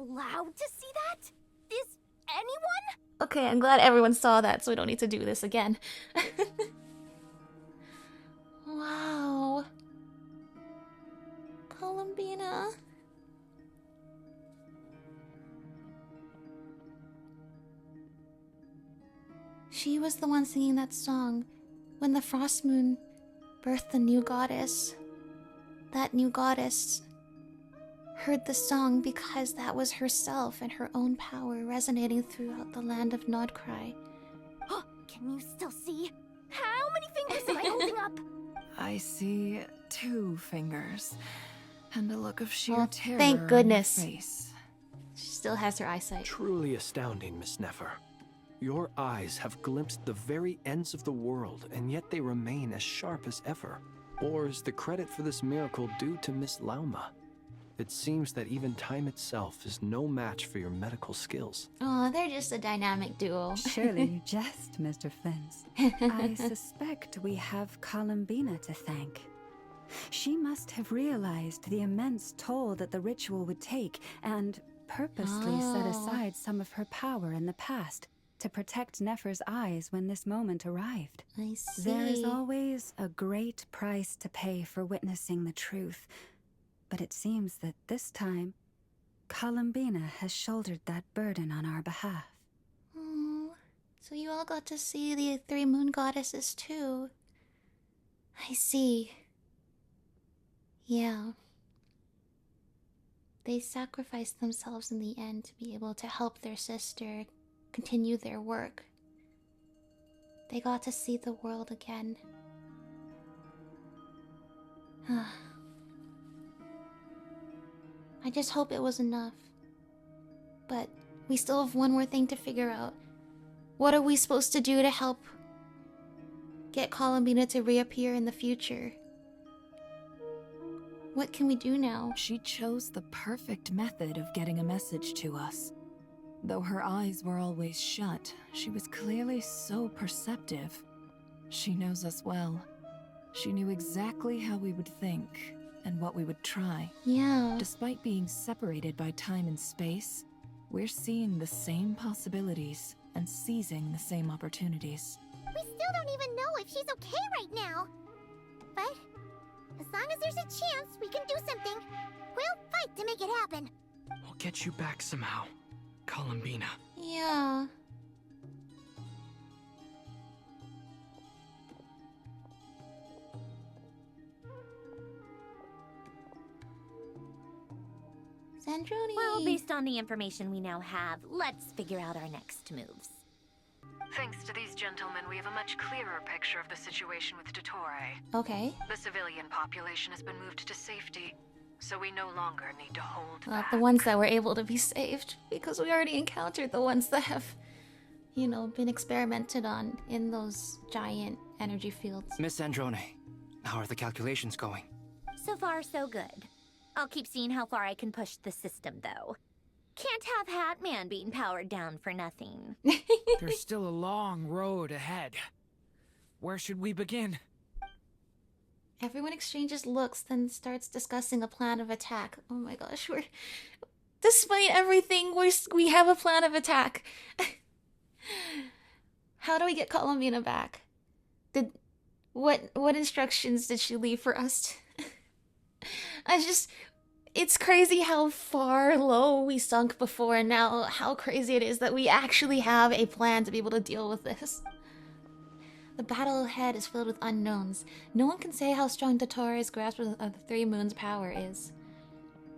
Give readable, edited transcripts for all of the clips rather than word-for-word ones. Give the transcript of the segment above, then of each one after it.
allowed to see that? Is anyone? Okay, I'm glad everyone saw that, so we don't need to do this again. Wow. Columbina. She was the one singing that song when the Frost Moon birthed the new goddess. That new goddess heard the song because that was herself and her own power resonating throughout the land of Nod-Krai. Can you still see? How many fingers am I holding up? I see 2 fingers and a look of sheer terror thank goodness. on your face. She still has her eyesight. Truly astounding, Miss Nefer. Your eyes have glimpsed the very ends of the world, and yet they remain as sharp as ever. Or is the credit for this miracle due to Miss Lauma? It seems that even time itself is no match for your medical skills. Oh, they're just a dynamic duo. Surely you jest, Mr. Flins. I suspect we have Columbina to thank. She must have realized the immense toll that the ritual would take and purposely set aside some of her power in the past to protect Nefer's eyes when this moment arrived. I see. There is always a great price to pay for witnessing the truth, but it seems that this time, Columbina has shouldered that burden on our behalf. Oh, so you all got to see the 3 moon goddesses too. I see. Yeah. They sacrificed themselves in the end to be able to help their sister continue their work. They got to see the world again. I just hope it was enough. But we still have one more thing to figure out. What are we supposed to do to help get Columbina to reappear in the future? What can we do now? She chose the perfect method of getting a message to us. Though her eyes were always shut, she was clearly so perceptive. She knows us well. She knew exactly how we would think and what we would try. Yeah. Despite being separated by time and space, we're seeing the same possibilities and seizing the same opportunities. We still don't even know if she's okay right now. But as long as there's a chance we can do something, we'll fight to make it happen. We'll get you back somehow, Columbina. Yeah. Sandrone. Well, based on the information we now have, let's figure out our next moves. Thanks to these gentlemen, we have a much clearer picture of the situation with Dottore. Okay. The civilian population has been moved to safety, so we no longer need to hold back. The ones that were able to be saved, because we already encountered the ones that have, you know, been experimented on in those giant energy fields. Miss Sandrone, how are the calculations going? So far, so good. I'll keep seeing how far I can push the system, though. Can't have Hatman being powered down for nothing. There's still a long road ahead. Where should we begin? Everyone exchanges looks, then starts discussing a plan of attack. Oh my gosh, we're... Despite everything, we have a plan of attack. How do we get Columbina back? What instructions did she leave for us? It's crazy how far low we sunk before, and now how crazy it is that we actually have a plan to be able to deal with this. The battle ahead is filled with unknowns. No one can say how strong Dottore's grasp of the 3 moons' power is.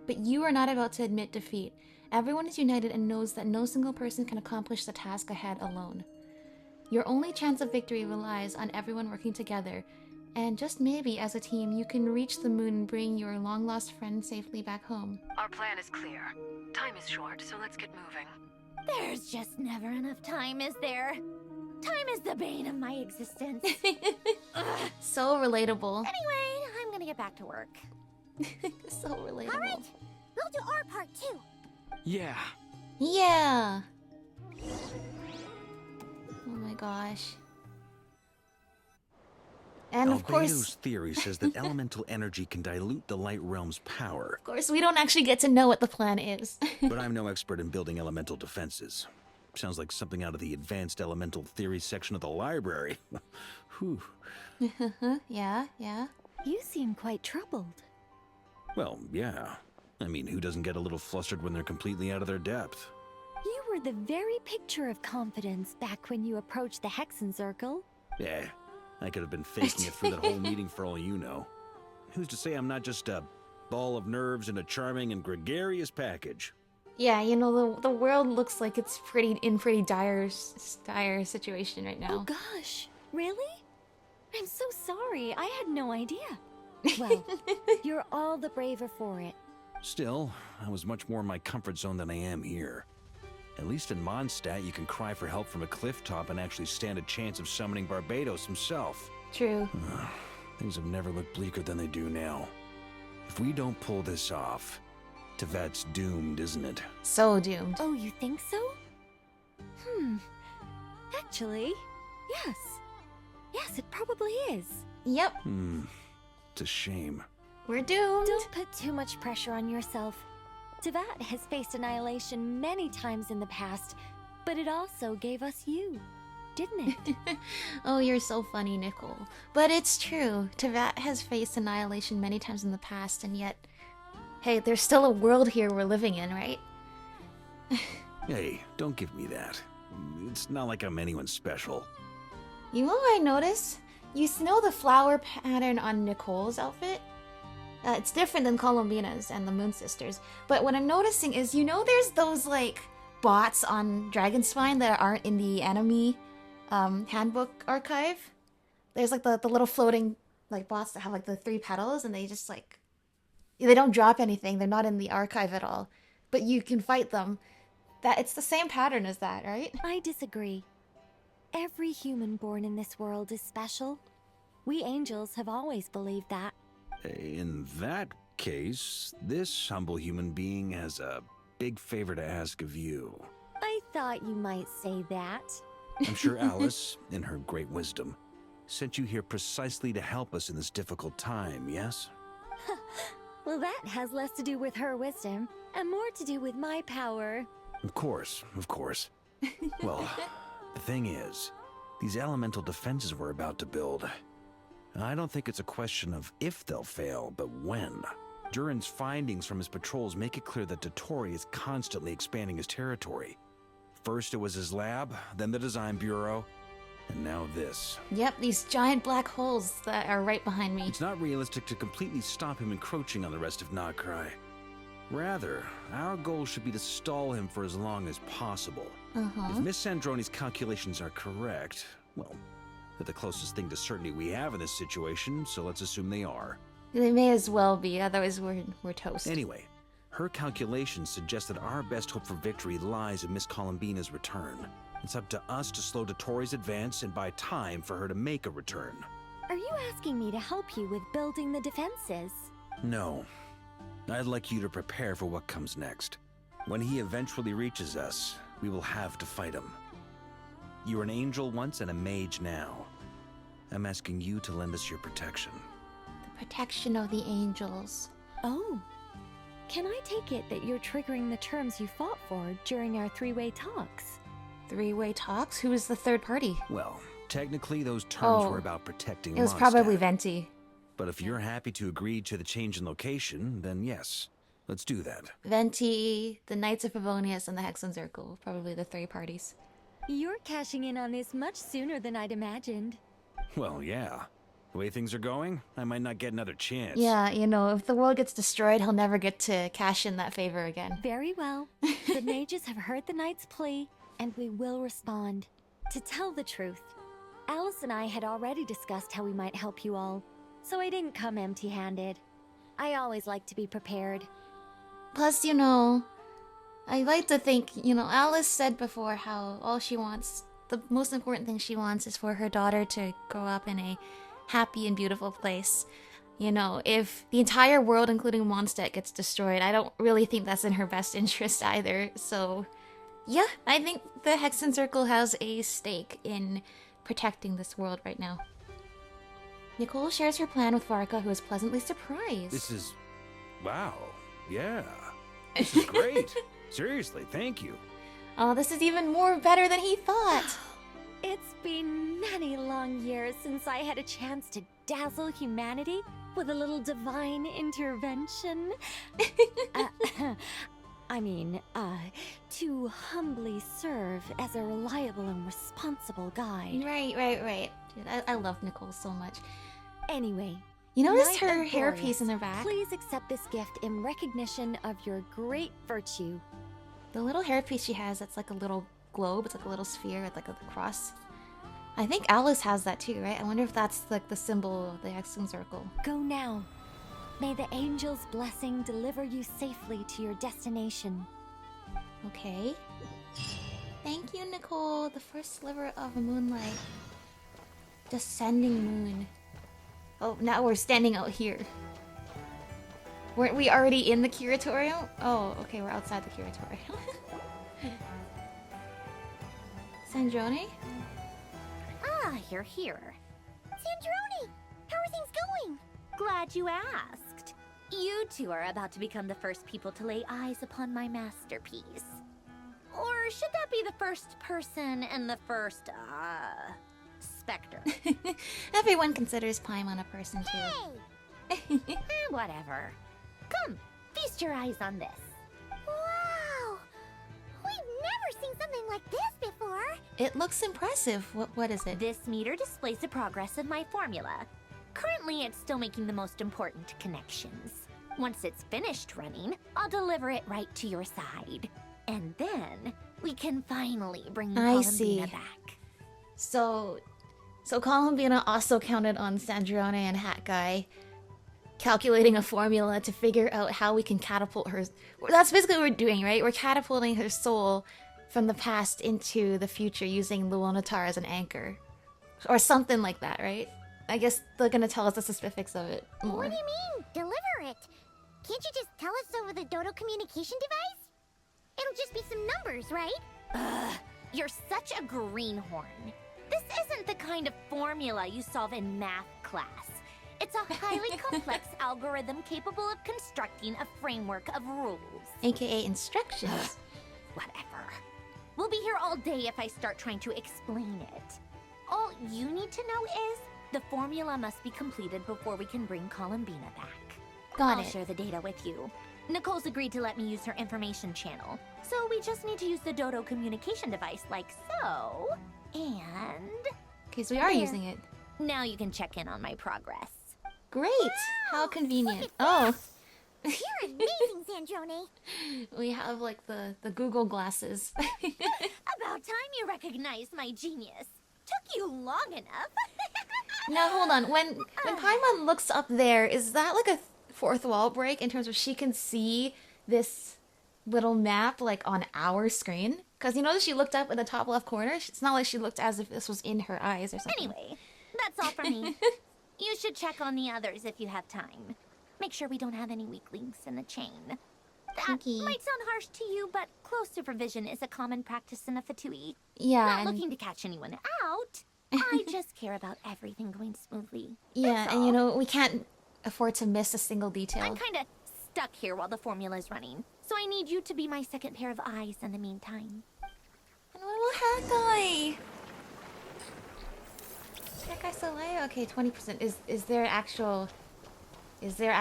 But you are not about to admit defeat. Everyone is united and knows that no single person can accomplish the task ahead alone. Your only chance of victory relies on everyone working together, and just maybe as a team you can reach the moon and bring your long-lost friend safely back home. Our plan is clear. Time is short, so let's get moving. There's just never enough time, is there? Time is the bane of my existence. So relatable. Anyway, I'm gonna get back to work. So relatable. All right, we'll do our part too. Yeah. Yeah. Oh my gosh. And of Albedo's course, theory says that elemental energy can dilute the light realm's power. of course, we don't actually get to know what the plan is. But I'm no expert in building elemental defenses. Sounds like something out of the advanced elemental theory section of the library. Whew. Yeah. You seem quite troubled. Well, yeah. I mean, who doesn't get a little flustered when they're completely out of their depth? You were the very picture of confidence back when you approached the Hexen Circle. Yeah, I could have been faking it through that whole meeting for all you know. Who's to say I'm not just a ball of nerves in a charming and gregarious package? Yeah, you know, the world looks like it's pretty dire situation right now. Oh gosh, really? I'm so sorry, I had no idea. Well, you're all the braver for it. Still, I was much more in my comfort zone than I am here. At least in Mondstadt, you can cry for help from a cliff top and actually stand a chance of summoning Barbados himself. True. Things have never looked bleaker than they do now. If we don't pull this off, Tevat's doomed, isn't it? So doomed. Oh, you think so? Actually, yes. Yes, it probably is. Yep, It's a shame. we're doomed. Don't put too much pressure on yourself. Tevat has faced annihilation many times in the past, but it also gave us you, didn't it? Oh, you're so funny, Nicole. But it's true. Tevat has faced annihilation many times in the past, and yet, hey, there's still a world here we're living in, right? Hey, don't give me that. It's not like I'm anyone special. You know what I noticed? You know the flower pattern on Nicole's outfit? It's different than Columbina's and the Moon Sisters. But what I'm noticing is, you know there's those, like, bots on Dragonspine that aren't in the enemy handbook archive? There's, like, the little floating, like, bots that have, like, the 3 petals, and they just, like... They don't drop anything. They're not in the archive at all. But you can fight them. It's the same pattern as that, right? I disagree. Every human born in this world is special. We angels have always believed that. In that case, this humble human being has a big favor to ask of you. I thought you might say that. I'm sure Alice, in her great wisdom, sent you here precisely to help us in this difficult time, yes? Well, that has less to do with her wisdom and more to do with my power. Of course, of course. Well, the thing is, these elemental defenses we're about to build, I don't think it's a question of if they'll fail, but when. Durin's findings from his patrols make it clear that Dottore is constantly expanding his territory. First it was his lab, then the design bureau, and now this. Yep, these giant black holes that are right behind me. It's not realistic to completely stop him encroaching on the rest of Nod-Krai. Rather, our goal should be to stall him for as long as possible. If Miss Sandrone's calculations are correct, well, they're the closest thing to certainty we have in this situation, so let's assume they are. They may as well be, otherwise we're toast. Anyway, her calculations suggest that our best hope for victory lies in Miss Columbina's return. It's up to us to slow Dottore's advance and buy time for her to make a return. Are you asking me to help you with building the defenses? No. I'd like you to prepare for what comes next. When he eventually reaches us, we will have to fight him. You were an angel once and a mage now. I'm asking you to lend us your protection. The protection of the angels. Oh. Can I take it that you're triggering the terms you fought for during our 3-way talks? 3-way talks? Who was the third party? Well, technically those terms were about protecting It was Mondstadt. probably Venti. But if you're happy to agree to the change in location, then yes, let's do that. Venti, the Knights of Favonius, and the Hexen Circle. Probably the 3 parties. You're cashing in on this much sooner than I'd imagined. Well, yeah. The way things are going, I might not get another chance. Yeah, you know, if the world gets destroyed, he'll never get to cash in that favor again. Very well. The mages have heard the knight's plea, and we will respond. To tell the truth, Alice and I had already discussed how we might help you all, so I didn't come empty-handed. I always like to be prepared. Plus, you know, I like to think, you know, Alice said before how all she wants, the most important thing she wants is for her daughter to grow up in a happy and beautiful place. You know, if the entire world, including Mondstadt, gets destroyed, I don't really think that's in her best interest either. So, yeah, I think the Hexen Circle has a stake in protecting this world right now. Nicole shares her plan with Varka, who is pleasantly surprised. This is... wow. Yeah. This is great. Seriously, thank you. Oh, this is even more better than he thought. It's been many long years since I had a chance to dazzle humanity with a little divine intervention. To humbly serve as a reliable and responsible guide. Right. Dude, I love Nicole so much. Anyway, You notice Knight her of hairpiece Glorious, in her back? Please accept this gift in recognition of your great virtue. The little hairpiece she has, that's like a little globe. It's like a little sphere with like a cross. I think Alice has that too, right? I wonder if that's like the symbol of the Hexagon Circle. Go now. May the angel's blessing deliver you safely to your destination. Okay. Thank you, Nicole. The first sliver of moonlight. Descending moon. Oh, now we're standing out here. Weren't we already in the curatorium? Oh, okay, we're outside the curatorium. Sandrone? Ah, you're here. Sandrone! How are things going? Glad you asked. You two are about to become the first people to lay eyes upon my masterpiece. Or should that be the first person and the first, specter? Everyone considers Paimon a person too. Hey! Whatever. Come, feast your eyes on this. Wow! We've never seen something like this before. It looks impressive. What is it? This meter displays the progress of my formula. Currently, it's still making the most important connections. Once it's finished running, I'll deliver it right to your side. And then, we can finally bring Columbina back. So Columbina also counted on Sandrone and Hat Guy calculating a formula to figure out how we can catapult her. That's basically what we're doing, right? We're catapulting her soul from the past into the future using Luonatar as an anchor. Or something like that, right? I guess they're gonna tell us the specifics of it more. What do you mean, deliver it? Can't you just tell us over the Dodo communication device? It'll just be some numbers, right? Ugh, you're such a greenhorn. This isn't the kind of formula you solve in math class. It's a highly complex algorithm capable of constructing a framework of rules. AKA instructions. Whatever. We'll be here all day if I start trying to explain it. All you need to know is the formula must be completed before we can bring Columbina back. Got I'll it. share the data with you. Nicole's agreed to let me use her information channel, so we just need to use the Dodo communication device like so. And... Okay, so we are using it. Now you can check in on my progress. Great! How convenient. Look Oh! You're amazing, Sandrone. We have like the Google glasses. About time you recognized my genius. Took you long enough. Now hold on. When Paimon looks up there, is that like a fourth wall break in terms of she can see this little map like on our screen? Because you notice she looked up in the top left corner. It's not like she looked as if this was in her eyes or something. Anyway, that's all from me. You should check on the others if you have time. Make sure we don't have any weak links in the chain. That might sound harsh to you, but close supervision is a common practice in the Fatui. Yeah, Not looking to catch anyone out. I just care about everything going smoothly. Yeah, and you know, we can't afford to miss a single detail. I'm kind of stuck here while the formula's running, so I need you to be my second pair of eyes in the meantime. And what about Hat Guy? Hat Guy still alive? Okay, 20%. Is there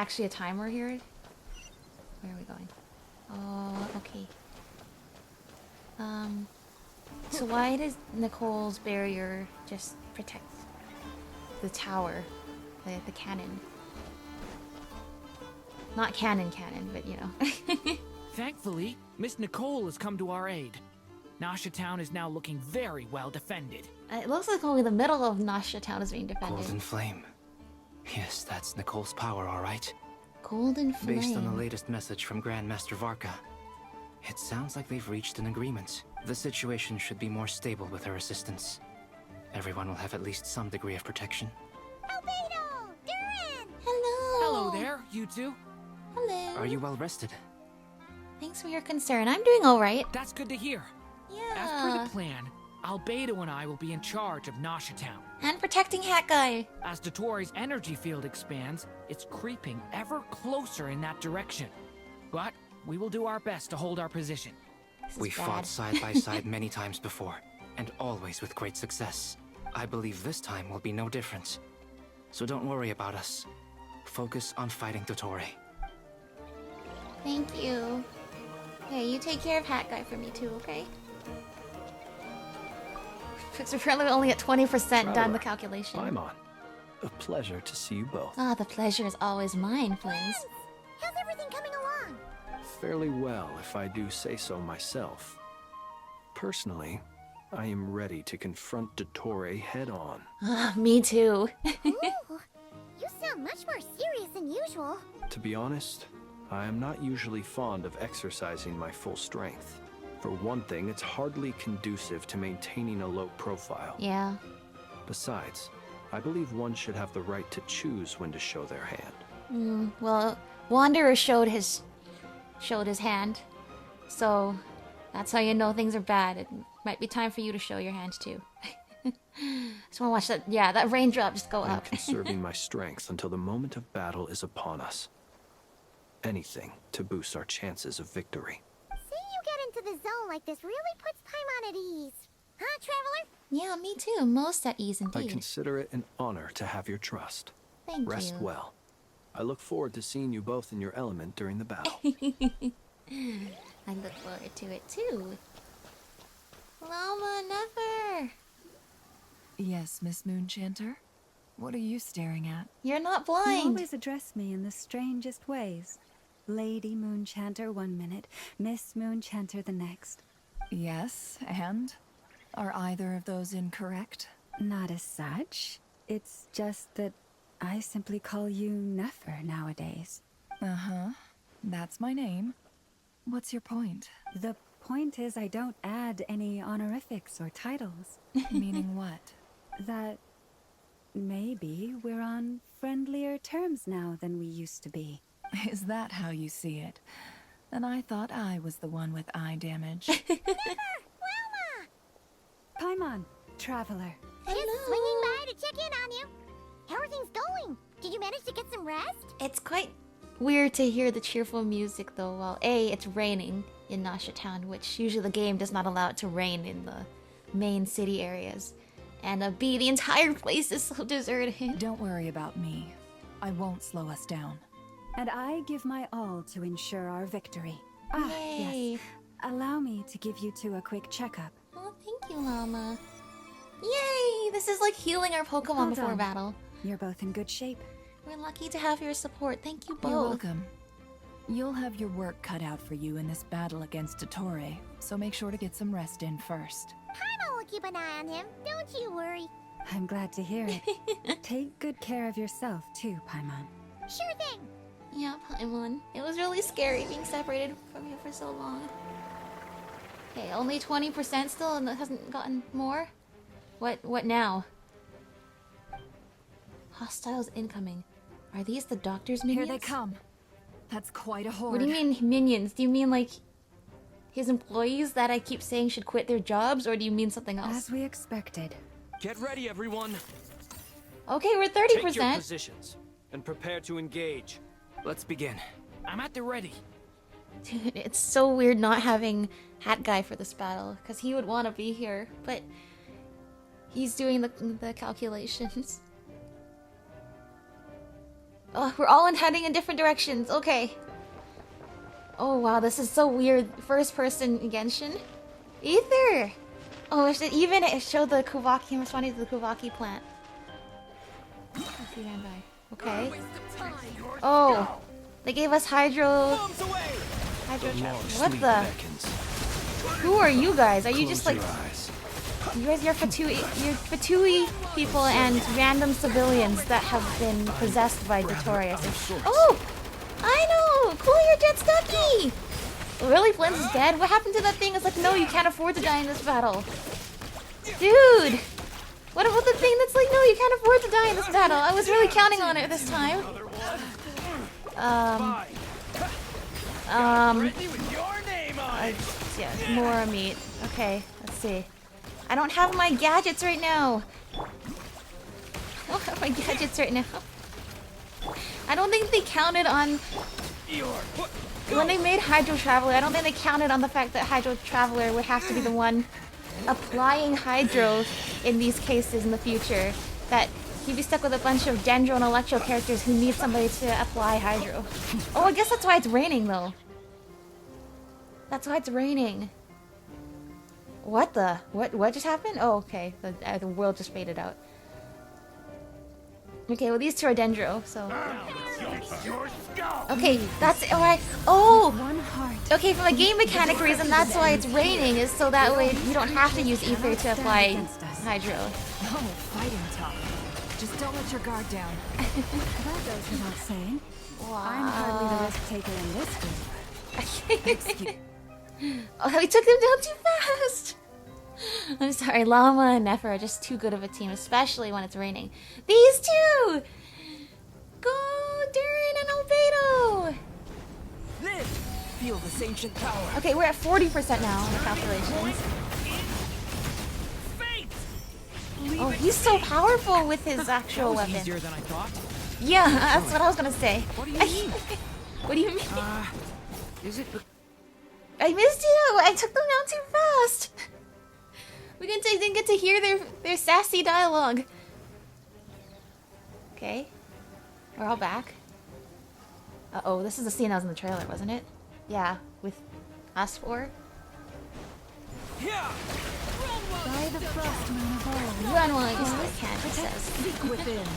actually a timer here? Where are we going? Oh, okay. So why does Nicole's barrier just protect the tower, the cannon? Not cannon, but you know. Thankfully, Miss Nicole has come to our aid. Nasha Town is now looking very well defended. It looks like only the middle of Nasha Town is being defended. Golden Flame. Yes, that's Nicole's power, all right. Golden Flame. Based on the latest message from Grandmaster Varka, it sounds like they've reached an agreement. The situation should be more stable with her assistance. Everyone will have at least some degree of protection. Albedo! Duran! Hello! Hello there, you two. Hello. Are you well rested? Thanks for your concern. I'm doing alright. That's good to hear. Yeah. As per the plan, Albedo and I will be in charge of Nasha Town. And protecting Hat Guy. As Dottoro's energy field expands, it's creeping ever closer in that direction. But we will do our best to hold our position. We fought side by side many times before, and always with great success. I believe this time will be no different. So don't worry about us. Focus on fighting Dottore. Thank you. Hey, you take care of Hat Guy for me too, okay? Because we're currently only at 20% done the calculation. I'm on. A pleasure to see you both. Ah, the pleasure is always mine, Flins. How's everything coming along? Fairly well, if I do say so myself. Personally, I am ready to confront Dottore head-on. Ah, me too. Ooh, you sound much more serious than usual. To be honest, I am not usually fond of exercising my full strength. For one thing, it's hardly conducive to maintaining a low profile. Yeah. Besides, I believe one should have the right to choose when to show their hand. Well, Wanderer showed his hand, so that's how you know things are bad. It might be time for you to show your hand too. Just wanna watch that. Yeah, that raindrop just go I'm up. conserving my strength until the moment of battle is upon us. Anything to boost our chances of victory. Seeing you get into the zone like this really puts Paimon at ease. Huh, Traveler? Yeah, me too. Most at ease I indeed. consider it an honor to have your trust. Thank Rest you. well. I look forward to seeing you both in your element during the battle. I look forward to it too. Llama, never. Yes, Miss Moonchanter? What are you staring at? You're not You blind. always address me in the strangest ways. Lady Moonchanter one minute, Miss Moonchanter the next. Yes, and? Are either of those incorrect? Not as such. It's just that I simply call you Nefer nowadays. Uh-huh. That's my name. What's your point? The point is I don't add any honorifics or titles. Meaning what? That maybe we're on friendlier terms now than we used to be. Is that how you see it? And I thought I was the one with eye damage. Paimon, Traveler. Just swinging by to check in on you. How are things going? Did you manage to get some rest? It's quite weird to hear the cheerful music though, while A, it's raining in Nasha Town, which usually the game does not allow it to rain in the main city areas. And B, the entire place is so deserted. Don't worry about me. I won't slow us down. And I give my all to ensure our victory. Ah, Yay. yes. Allow me to give you two a quick checkup. Oh, thank you, Llama. Yay! This is like healing our Pokemon Well before done. battle. You're both in good shape. We're lucky to have your support. Thank you both. You're welcome. You'll have your work cut out for you in this battle against Dottore, so make sure to get some rest in first. Paimon will keep an eye on him. Don't you worry. I'm glad to hear it. Take good care of yourself too, Paimon. Sure thing. Yeah, Paimon. It was really scary being separated from you for so long. Okay, only 20% still and it hasn't gotten more? What now? Hostiles incoming. Are these the doctor's minions? Here they come. That's quite a horde. What do you mean minions? Do you mean like his employees that I keep saying should quit their jobs, or do you mean something else? As we expected. Get ready, everyone. Okay, we're 30%. Take your positions and prepare to engage. Let's begin. I'm at the ready. Dude, it's so weird not having Hat Guy for this battle, because he would want to be here, but he's doing the calculations. Oh, we're all heading in different directions. Okay. Oh wow, this is so weird. First person Genshin. Ether. Oh, it showed the Kuvaki responding to the Kuvaki plant. Okay. Oh, they gave us Hydro Trap. What the? Who are you guys? Are you just like? You guys are Fatui people and random civilians that have been possessed by Dottore. Oh! I know! Cool your jet's ducky! Really? Flint's is dead? What happened to that thing? It's like, no, you can't afford to die in this battle. Dude! What about the thing that's like, no, you can't afford to die in this battle? I was really counting on it this time. Yeah, more meat. Okay, let's see. I don't have my gadgets right now. I don't have my gadgets right now. I don't think they counted on... When they made Hydro Traveler, I don't think they counted on the fact that Hydro Traveler would have to be the one applying Hydro in these cases in the future. That he'd be stuck with a bunch of Dendro and Electro characters who need somebody to apply Hydro. Oh, I guess that's why it's raining, though. That's why it's raining. What the? What just happened? Oh, okay. The world just faded out. Okay, well these two are Dendro, so... Okay, that's alright. Oh! Okay, from a game mechanic reason, that's why it's raining, is so that way you don't have to use Ether to apply Hydro. Oh, fighting talk. Just don't let your guard down. That goes without saying. I'm hardly the risk taker in this group. Oh, we took them down too fast! I'm sorry, Llama and Nefer are just too good of a team, especially when it's raining. These two! Go, Darren and Albedo! Live! Feel this ancient power. Okay, we're at 40% now on the calculations. Oh, he's so powerful with his actual weapon. Easier than I thought. Yeah, that's what I was gonna say. What do you mean? What do you mean? Is it? I missed you! I took them down too fast! We didn't get to hear their sassy dialogue. Okay. We're all back. Uh-oh, this is the scene that was in the trailer, wasn't it? Yeah, with us four. Yeah. By the frost moon of old. Run while you still can, it says. Seek within.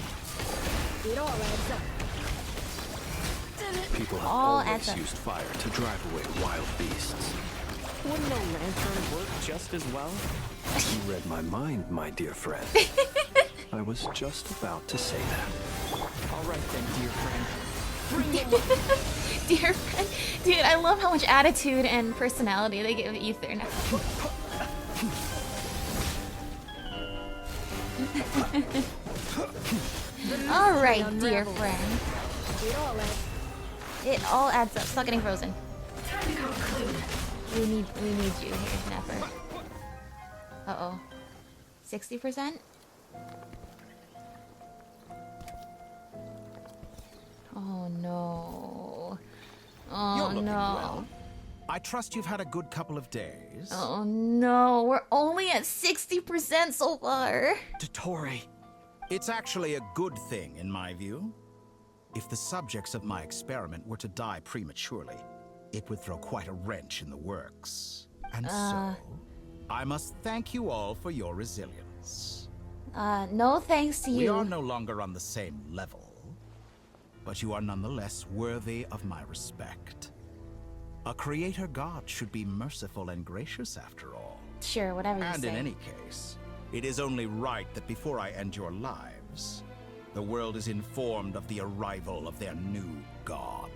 It all adds up. People have All adds always up. used fire to drive away wild beasts. Wouldn't a lantern work just as well? You read my mind, my dear friend. I was just about to say that. All right then, dear friend. Dear friend. Dude, I love how much attitude and personality they give Ether now. Alright, dear friend. It all adds up. Stop getting frozen. We need you here, Nefer. Uh-oh. 60%? Oh no. Oh You're looking no. well. I trust you've had a good couple of days. Oh no, we're only at 60% so far. Dottore. It's actually a good thing, in my view. If the subjects of my experiment were to die prematurely, it would throw quite a wrench in the works. And so, I must thank you all for your resilience. No thanks to you. We are no longer on the same level, but you are nonetheless worthy of my respect. A creator god should be merciful and gracious after all. Sure, whatever you And say. in any case, it is only right that before I end your lives, the world is informed of the arrival of their new god.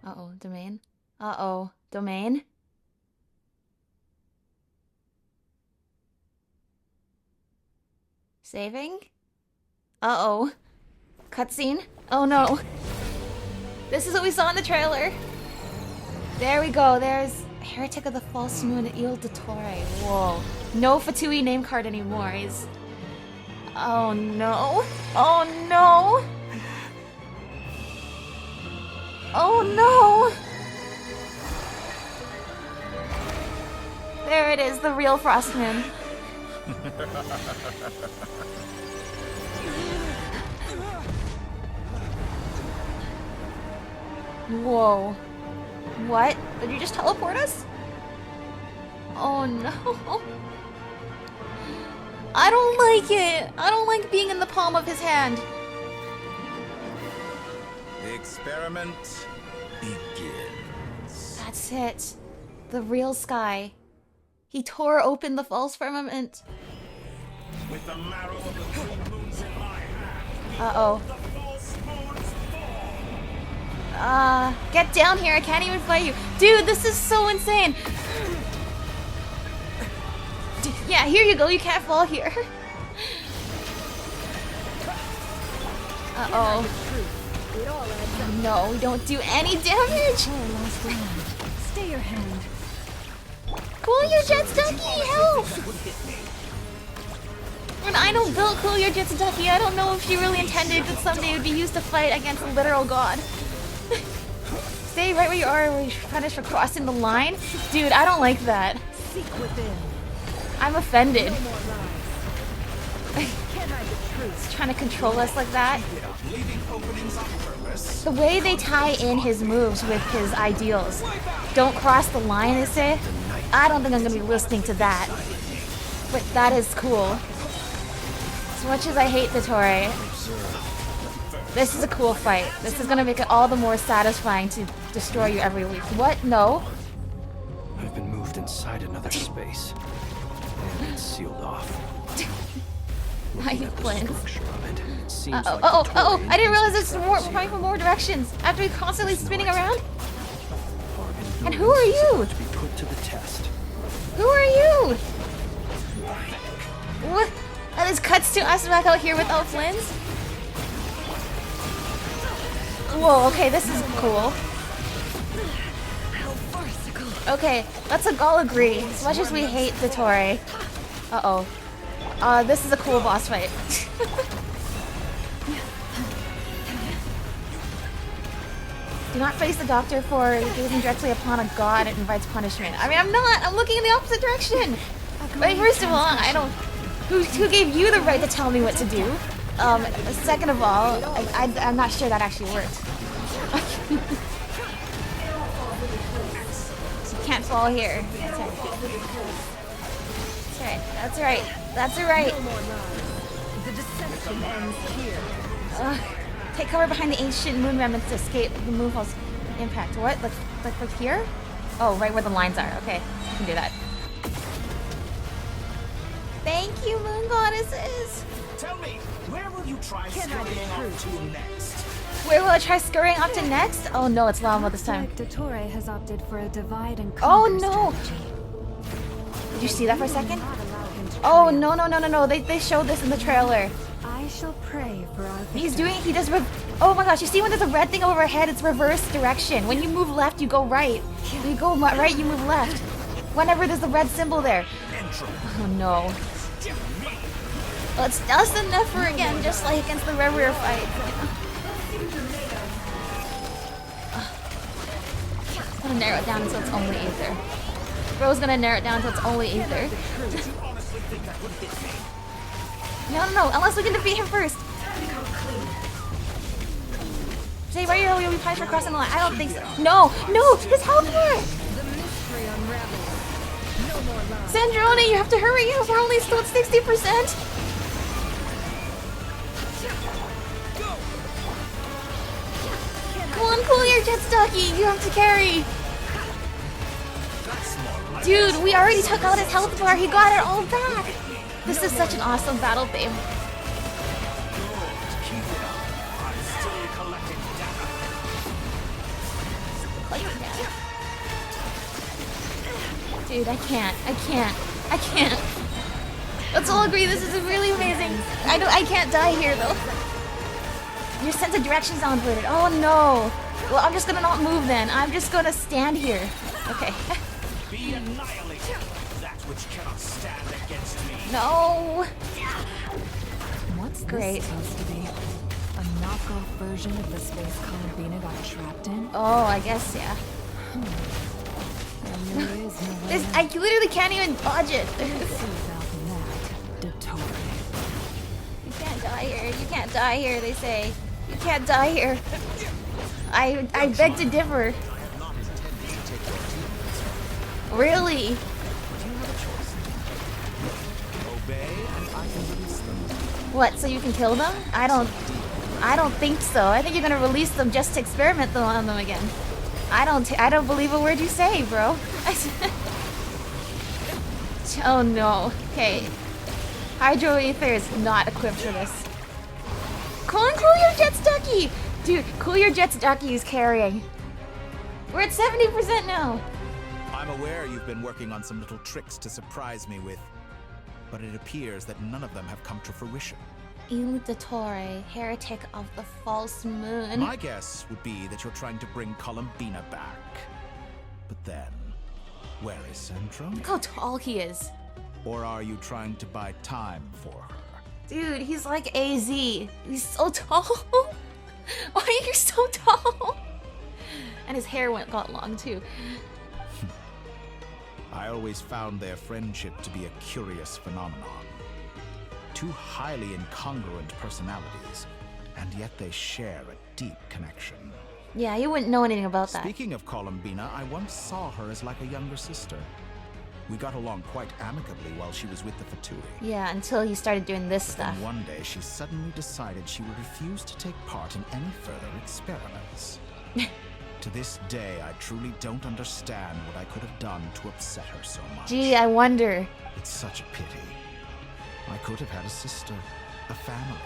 Uh-oh, domain. Uh-oh, domain. Saving? Uh-oh. Cutscene? Oh no. This is what we saw in the trailer. There we go, there's Heretic of the False Moon, Il Dottore. Whoa. No Fatui name card anymore. He's... Oh no. Oh no. Oh no. There it is, the real Frost Moon. Whoa. What? Did you just teleport us? Oh no. I don't like it. I don't like being in the palm of his hand. The experiment begins. That's it. The real sky. He tore open the false firmament. With the marrow of the three moons in my hand. Uh-oh. The false moons fall. Get down here. I can't even fight you. Dude, this is so insane. Yeah, here you go. You can't fall here. Uh-oh. No, we don't do any damage. Stay your hand. Cool your jets, ducky! Help! When I don't build Cool your jets, ducky, I don't know if she really intended that someday it would be used to fight against a literal god. Stay right where you are, or you're punished for crossing the line. Dude, I don't like that. I'm offended. He's trying to control us like that. The way they tie in his moves with his ideals. Don't cross the line, they say. I don't think I'm gonna be listening to that. But that is cool. As much as I hate Dottore, this is a cool fight. This is gonna make it all the more satisfying to destroy you every week. What? No. I've been moved inside another space. And it's sealed off. I flinch. Uh-oh, uh-oh, I didn't realize it's more coming from more directions after we constantly spinning around. And who are you? To be put to the test. Who are you? What? And this cuts to us back out here with Elflins. Whoa, okay, this is cool. Okay, let's all agree. As much as we hate Dottore. Uh-oh. This is a cool boss fight. Do not face the doctor for gazing directly upon a god. It invites punishment. I mean, I'm not. I'm looking in the opposite direction. But first of all, I don't. Who gave you the right to tell me what to do? Second of all, I'm not sure that actually worked. You can't fall here. That's right. That's right. The deception ends here. Take cover behind the ancient moon remnants to escape the moonfall's impact. What? Like here? Oh, right where the lines are. Okay, I can do that. Thank you, moon goddesses. Tell me, where will you try scurrying off to next? Where will I try scurrying off to next? Oh no, it's Lama this time. Like Dottore has opted for a divide and oh conquer no! strategy. Did you see that for a second? Oh no no no no no! They showed this in the trailer. I shall pray for our victory. He's doing. He does. Oh my gosh! You see when there's a red thing over our head? It's reverse direction. When you move left, you go right. When you go right, you move left. Whenever there's a red symbol there. Oh no! Well, it's us and Nefer again, just like against the Red Rear fight. I'm gonna narrow it down until it's only Aether. Bro's gonna narrow it down until it's only Aether. No, unless we can defeat him first. Say, right here, we punish for crossing the line. I don't think so. No, his health bar! Sandrone, you have to hurry. We're only still at 60%. Come on, cool your jets, ducky. You have to carry. Dude, we already took out his health bar. He got it all back. This is such an awesome battle theme. Dude, I can't. Let's all agree this is really amazing. I can't die here though. Your sense of direction's downvoted. Oh no. Well, I'm just gonna not move then. I'm just gonna stand here. Okay. Be annihilated. That which cannot stand against me. No. What's Great. this supposed to be? A knockoff version of the space Columbina got trapped in? Oh, I guess yeah. There really is no way I literally can't even dodge it. Dottore. You can't die here. You can't die here, they say. You can't die here. I beg to differ. Really? What, so you can kill them? I don't think so. I think you're gonna release them just to experiment on them again. I don't believe a word you say, bro. Oh no. Okay. Hydro Aether is not equipped for this. Cool your jets, ducky! Dude, cool your jets, ducky is carrying. We're at 70% now. I'm aware you've been working on some little tricks to surprise me with, but it appears that none of them have come to fruition. Il Dottore, heretic of the false moon. My guess would be that you're trying to bring Columbina back. But then, Where is Sandrone? Look how tall he is. Or are you trying to buy time for her? Dude, he's like AZ. He's so tall. Why are you so tall? And his hair got long too. I always found their friendship to be a curious phenomenon. Two highly incongruent personalities, and yet they share a deep connection. Yeah, you wouldn't know anything about that. Speaking of Columbina, I once saw her as like a younger sister. We got along quite amicably while she was with the Fatui. Yeah, until he started doing this But stuff. then one day she suddenly decided she would refuse to take part in any further experiments. To this day, I truly don't understand what I could have done to upset her so much. Gee, I wonder. It's such a pity. I could have had a sister, a family.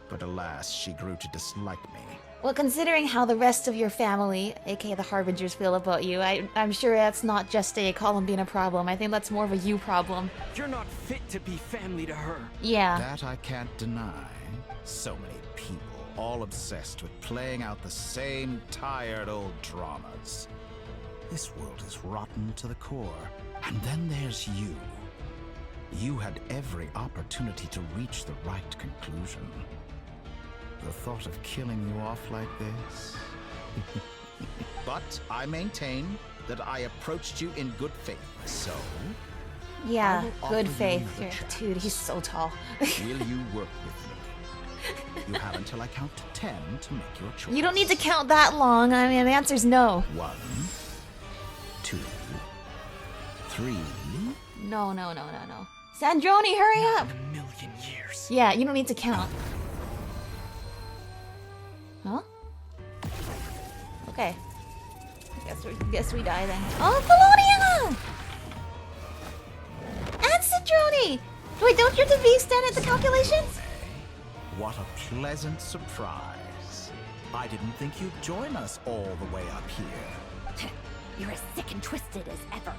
But alas, she grew to dislike me. Well, considering how the rest of your family, aka the Harbingers, feel about you, I'm sure that's not just a Columbina problem. I think that's more of a you problem. You're not fit to be family to her. Yeah. That I can't deny. So many people, all obsessed with playing out the same tired old dramas. This world is rotten to the core. And then there's you. You had every opportunity to reach the right conclusion. The thought of killing you off like this? But I maintain that I approached you in good faith, so... Yeah, I will good offer you faith. another Yeah, chance. dude, he's so tall. Will you work with me? You have until I count to 10 to make your choice. You don't need to count that long. I mean, the answer's no. 1, 2, 3. No. Sandrone, hurry up! In a million years. Yeah, you don't need to count. Huh? Okay. Guess we die then. Oh, Colonia! And Sandrone! Wait, don't your TV stand at the calculations? What a pleasant surprise. I didn't think you'd join us all the way up here. You're as sick and twisted as ever.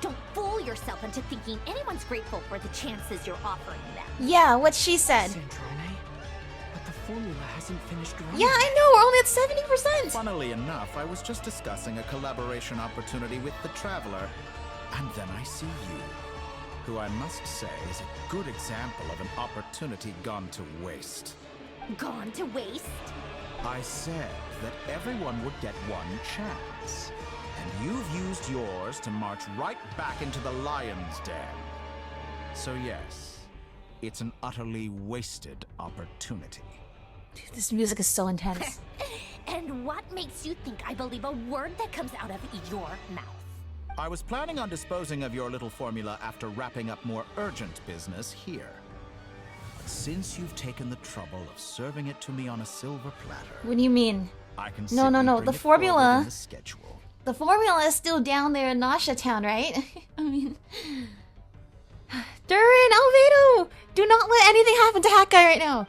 Don't fool yourself into thinking anyone's grateful for the chances you're offering them. Yeah, what she said. Sandrone, but the formula hasn't finished running. Yeah, I know, we're only at 70%. Funnily enough, I was just discussing a collaboration opportunity with the Traveler, and then I see you, who I must say is a good example of an opportunity gone to waste. Gone to waste? I said that everyone would get one chance, and you've used yours to march right back into the lion's den. So yes, it's an utterly wasted opportunity. Dude, this music is so intense. And what makes you think I believe a word that comes out of your mouth? I was planning on disposing of your little formula after wrapping up more urgent business here. But since you've taken the trouble of serving it to me on a silver platter, What do you mean? I can No. simply bring The it forward formula. in the schedule. The formula is still down there in Nasha Town, right? I mean... Durin, Albedo! Do not let anything happen to Hakai right now!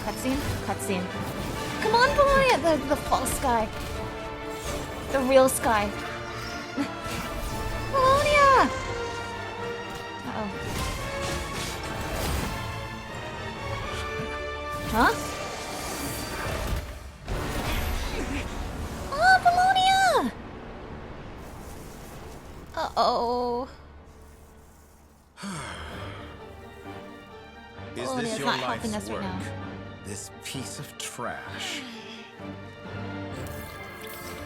Cutscene? Cutscene. Come on, Polonia! The false sky. The real sky. Polonia! Uh-oh. Huh? Oh, Polonia! Uh-oh. Is Polonia's this your not helping life's us right work? now. This piece of trash.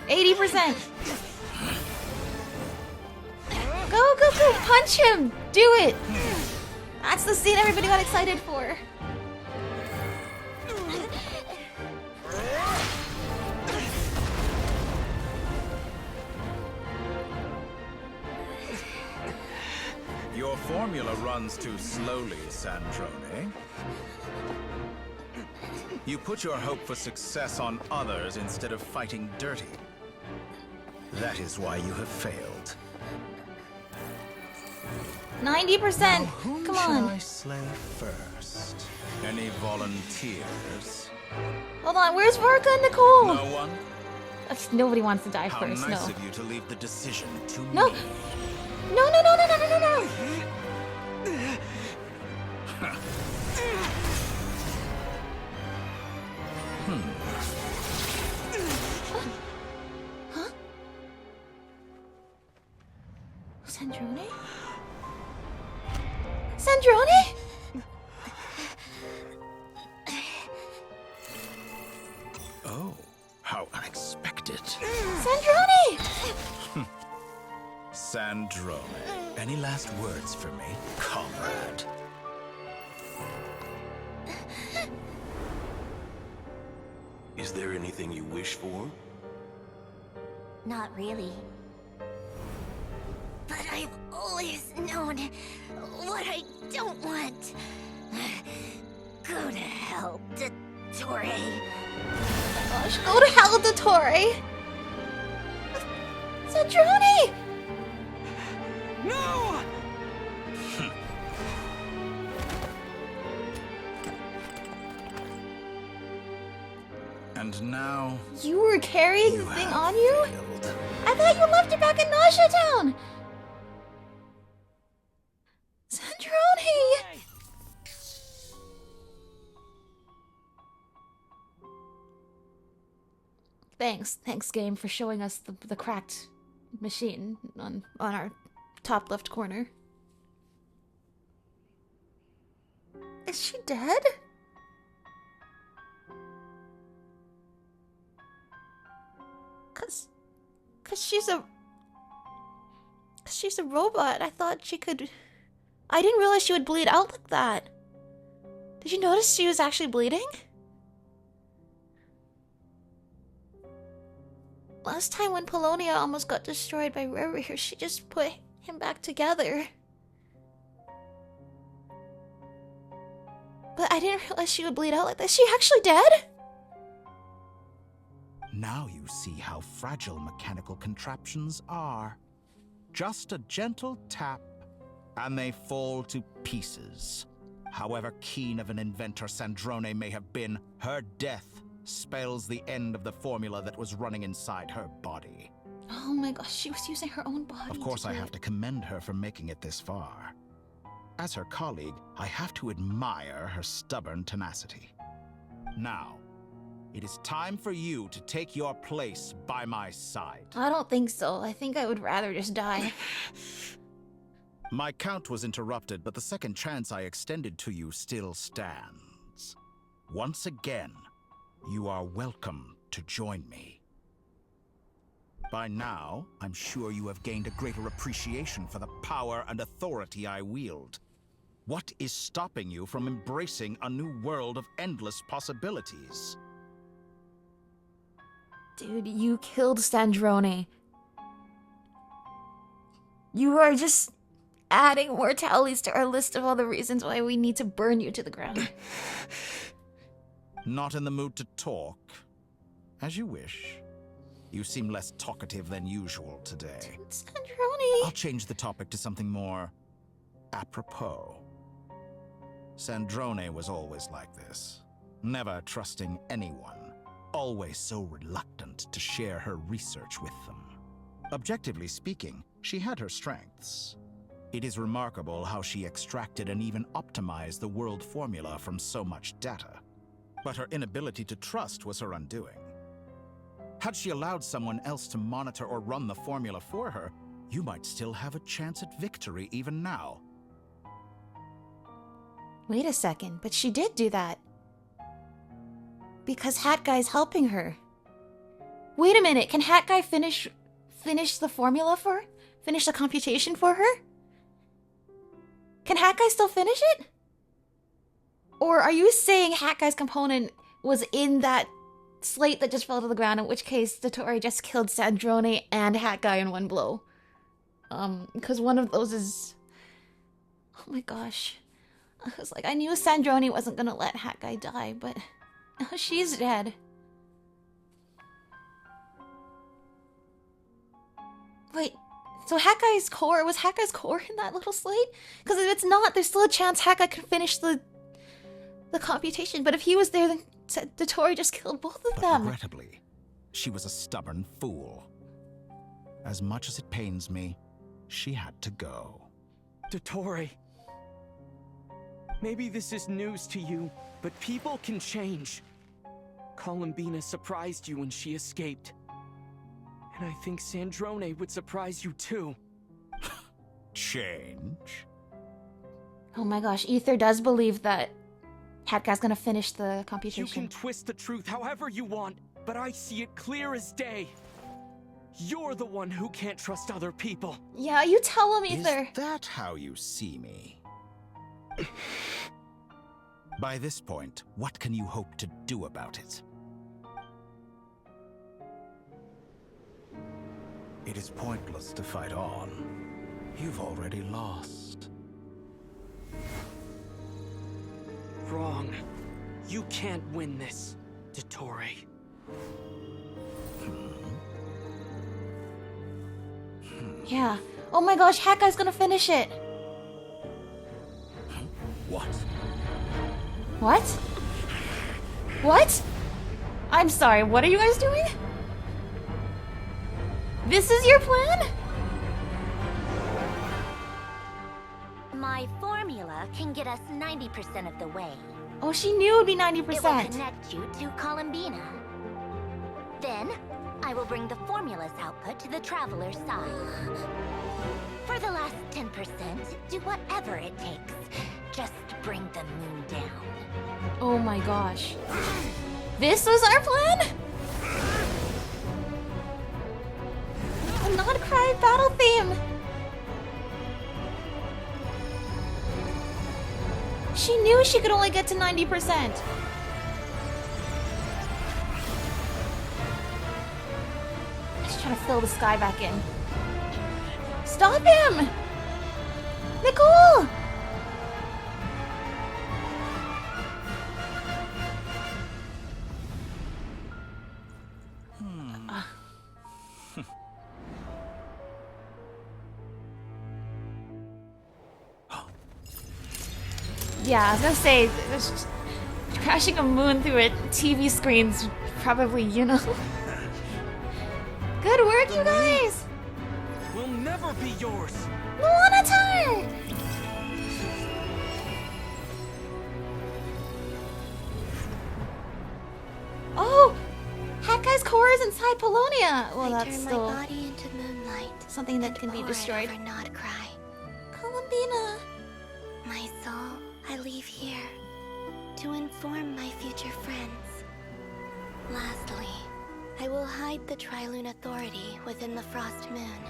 80%. Go, punch him! Do it! That's the scene everybody got excited for. Your formula runs too slowly, Sandrone. You put your hope for success on others instead of fighting dirty. That is why you have failed. 90%. Whom Come shall on. I slay first? Any volunteers? Hold on. Where's Varka and Nicole? No one? Nobody wants to die How first. nice No. of you to leave the decision to No. me. No. Sandrone? Sandrone? Oh, how unexpected. Sandrone! Sandrone, any last words for me, comrade? Is there anything you wish for? Not really. But I've always known what I don't want. Go to hell, Dottore. Gosh, go to hell, Dottore! Sandrone! No! And now... You were carrying the thing on you? failed. I thought you left it back in Nausea Town! Sandrone! Thanks, game, for showing us the cracked machine on our top left corner. Is she dead? Cause she's a robot. I thought she could. I didn't realize she would bleed out like that. Did you notice she was actually bleeding? Last time when Polonia almost got destroyed by Rare, she just put him back together. But I didn't realize she would bleed out like that. Is she actually dead? Now you see how fragile mechanical contraptions are. Just a gentle tap, and they fall to pieces. However keen of an inventor Sandrone may have been, her death spells the end of the formula that was running inside her body. Oh my gosh, she was using her own body. Of course, I have to commend her for making it this far. As her colleague, I have to admire her stubborn tenacity. Now, it is time for you to take your place by my side. I don't think so. I think I would rather just die. My count was interrupted, but the second chance I extended to you still stands. Once again, you are welcome to join me. By now, I'm sure you have gained a greater appreciation for the power and authority I wield. What is stopping you from embracing a new world of endless possibilities? Dude, you killed Sandrone. You are just adding more tallies to our list of all the reasons why we need to burn you to the ground. Not in the mood to talk? As you wish. You seem less talkative than usual today. Sandrone! I'll change the topic to something more apropos. Sandrone was always like this. Never trusting anyone. Always so reluctant to share her research with them. Objectively speaking, she had her strengths. It is remarkable how she extracted and even optimized the world formula from so much data. But her inability to trust was her undoing. Had she allowed someone else to monitor or run the formula for her, you might still have a chance at victory even now. Wait a second, but she did do that. Because Hat Guy's helping her. Wait a minute, can Hat Guy finish the formula for her? Finish the computation for her? Can Hat Guy still finish it? Or are you saying Hat Guy's component was in that slate that just fell to the ground, in which case Dottore just killed Sandrone and Hat Guy in one blow? Because one of those is... Oh my gosh. I was like, I knew Sandrone wasn't gonna let Hat Guy die, but now she's dead. Wait, so was Hat Guy's core in that little slate? Because if it's not, there's still a chance Hat Guy can finish the computation, but if he was there, then Dottore just killed both of them. Regrettably, she was a stubborn fool. As much as it pains me, she had to go. Dottore. Maybe this is news to you, but people can change. Columbina surprised you when she escaped. And I think Sandrone would surprise you too. change? Oh my gosh, Ether does believe that Hatguy's gonna finish the computation. You can twist the truth however you want, but I see it clear as day. You're the one who can't trust other people. Yeah, you tell him, Ether. Is that how you see me? By this point, what can you hope to do about it? It is pointless to fight on. You've already lost. Wrong. You can't win this, Dottore. Yeah. Oh my gosh, Hatguy's gonna finish it. What? What? What? I'm sorry, what are you guys doing? This is your plan? My formula can get us 90% of the way. Oh, she knew it would be 90%. It will connect you to Columbina. Then, I will bring the formula's output to the Traveler's side. For the last 10%, do whatever it takes. Just bring the moon down. Oh my gosh. This was our plan? The Nod-Krai battle theme! She knew she could only get to 90%. She's trying to fill the sky back in. Stop him! Nicole! Yeah, I was gonna say, crashing a moon through a TV screen's probably, you know. Good work, you guys! Will never be yours. Luanatar! Oh! Hatguy's core is inside Polonia! Well, that's still my body into moonlight. something that can be destroyed. Nod-Krai. Columbina! My soul, I leave here to inform my future friends. Lastly, I will hide the Trilune Authority within the Frost Moon.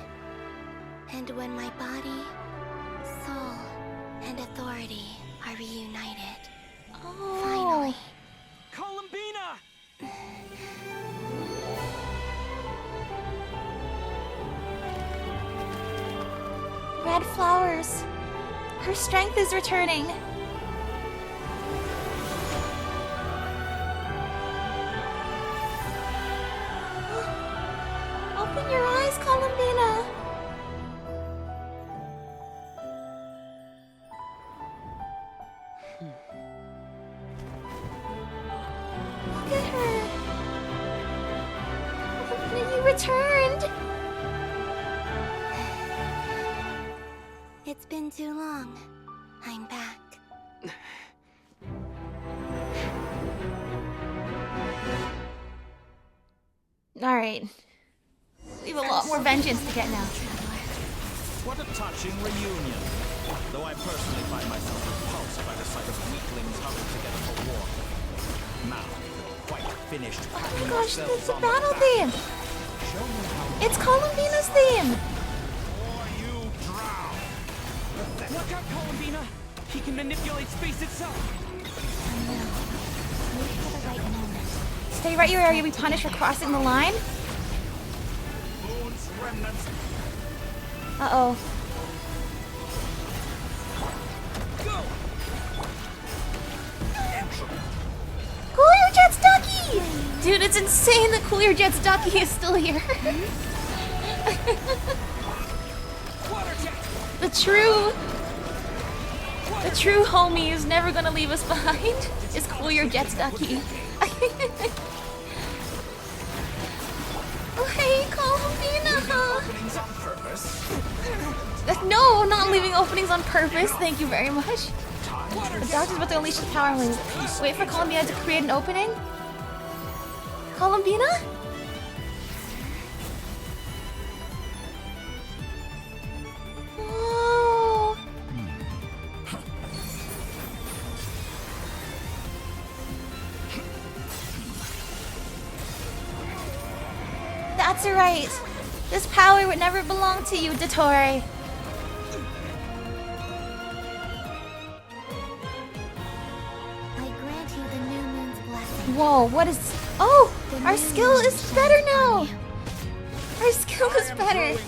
And when my body, soul, and authority are reunited, finally... Columbina! Red flowers. Her strength is returning. Open your eyes, Columbina. Look at her. Columbina, you returned. It's been too long. I'm back. Alright. We have a lot more vengeance to get now. What a touching reunion. Though I personally find myself repulsed by the sight of weaklings huddled together for war. Now, quite finished. Oh my gosh, it's a battle theme! It's Columbina's theme! Look out, Columbina! He can manipulate space itself! Wait for the right moment. Stay right here or you'll be punished for crossing the line. Uh-oh. Go! Cool Your Jet's ducky! Dude, it's insane that Cool Your Jet's ducky is still here. The true homie who's never gonna leave us behind is Cool Your Jet's ducky. Oh, hey, Columbina! No, not leaving openings on purpose. Thank you very much. The doctor's about to unleash his power wings. Wait for Columbina to create an opening. Columbina? Oh. That's right. This power would never belong to you, Dottore. I grant you the new moon's blessing. Whoa, what is... Oh! Our skill is better now! Our skill is better.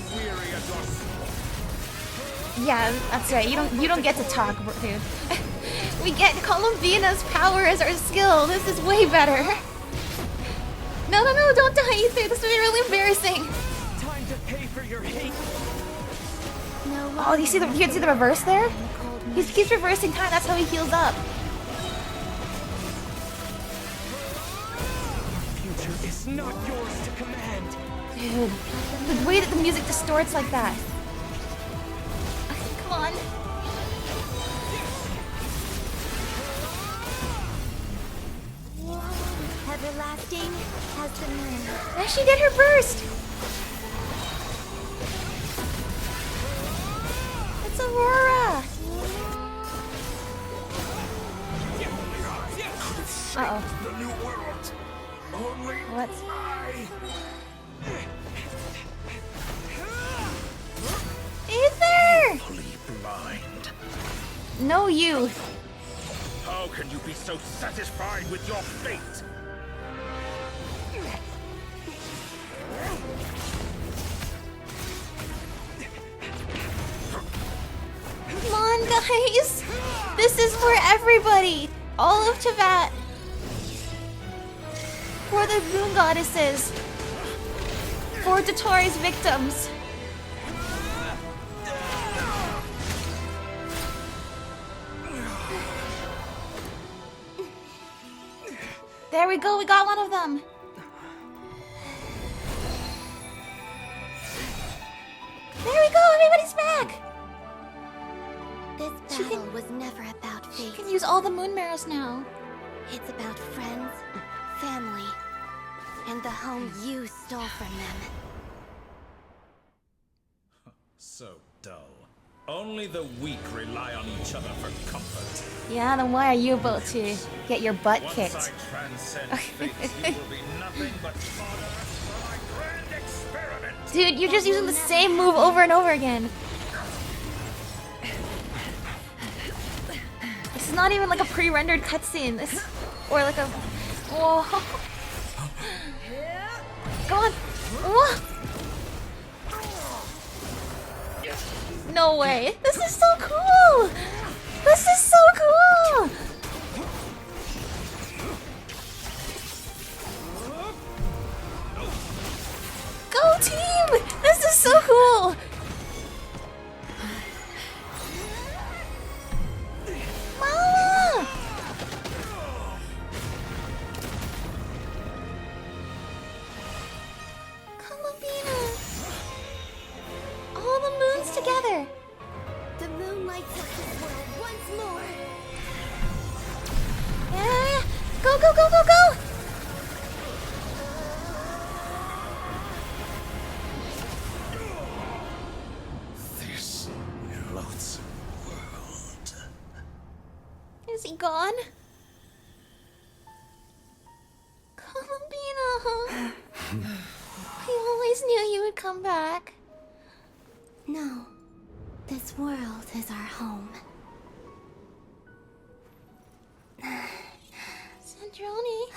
Yeah, that's right. You don't get to talk, dude. We get Columbina's power as our skill. This is way better. No, don't die, Ether. This would be really embarrassing. Time to pay for your hate. Oh, you can see the reverse there? He keeps reversing time. That's how he heals up. Future is not yours to command. Dude, the way that the music distorts like that. Come on. Everlasting has the moon. There she did her burst. It's Aurora. Uh-oh. The new world. Only What? Ether! Fully blind. No, you. How can you be so satisfied with your fate? Come on, guys. This is for everybody. All of Teyvat. For the moon goddesses. For Dottore's victims. There we go, we got one of them. There we go, everybody's back. This battle was never about fate. You can use all the moon marrows now. It's about friends, family, and the home you stole from them. So dull. Only the weak rely on each other for comfort. Yeah, then why are you about to get your butt Once kicked? I transcend fate, you will be nothing but fodder for my grand experiment. Dude, you're just using the same move over and over again. This is not even like a pre-rendered cutscene. This, or like a... Whoa. Go on. Whoa. No way. This is so cool. This is so cool. Go team. This is so cool. Mama. Columbina. All the moons together. The moon lights up this world once more. Yeah. Go, go, go, go, go. This loathsome world. Is he gone? Columbina. I always knew you would come back. No. This world is our home. Sandrone.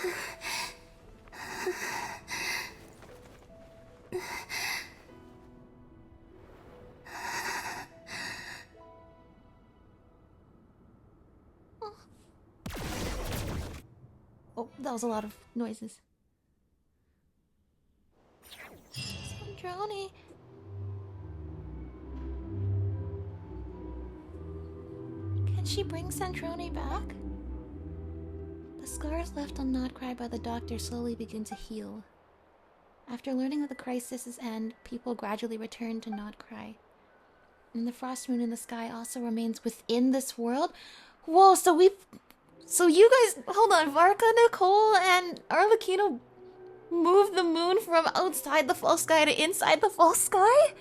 Oh, that was a lot of noises. Sandrone. Can she bring Sandrone back? The scars left on Nod-Krai by the doctor slowly begin to heal. After learning of the crisis's end, people gradually return to Nod-Krai. And the frost moon in the sky also remains within this world? Whoa, so you guys... Hold on, Varka, Nicole, and Arlecchino moved the moon from outside the false sky to inside the false sky?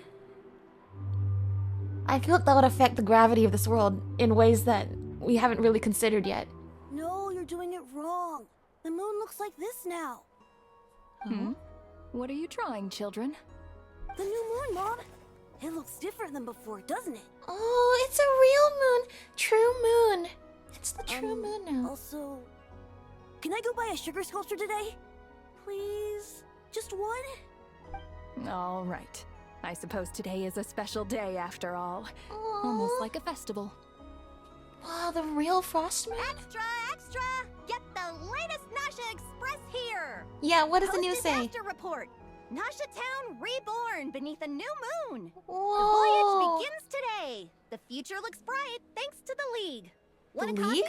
I feel like that would affect the gravity of this world in ways that we haven't really considered yet. No, you're doing it wrong. The moon looks like this now. Hmm? What are you drawing, children? The new moon, Mom. It looks different than before, doesn't it? Oh, it's a real moon. True moon. It's the true moon now. Also, can I go buy a sugar sculpture today? Please? Just one? All right. I suppose today is a special day after all. Almost like a festival. Wow, the real frost moon? Extra, extra! Get the latest Nasha Express here! Yeah, what does the news say? Post-disaster report. Nasha Town reborn beneath a new moon. Whoa. The voyage begins today. The future looks bright thanks to the League. Want a copy?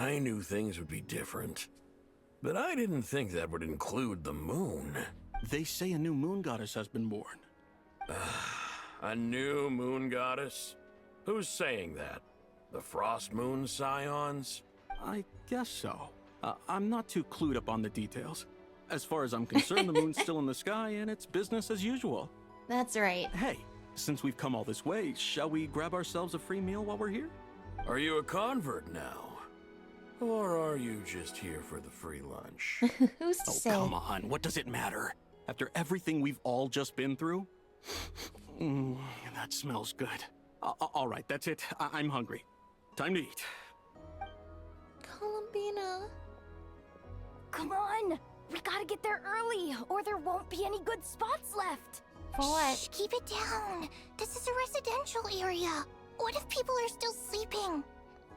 I knew things would be different. But I didn't think that would include the moon. They say a new moon goddess has been born. A new moon goddess? Who's saying that? The Frost Moon Scions? I guess so. I'm not too clued up on the details. As far as I'm concerned, the moon's still in the sky and it's business as usual. That's right. Hey, since we've come all this way, shall we grab ourselves a free meal while we're here? Are you a convert now? Or are you just here for the free lunch? Who's to say? Come on, what does it matter? After everything we've all just been through? That smells good. All right, that's it. I'm hungry. Time to eat. Columbina. Come on! We gotta get there early, or there won't be any good spots left. For what? Shh, keep it down. This is a residential area. What if people are still sleeping?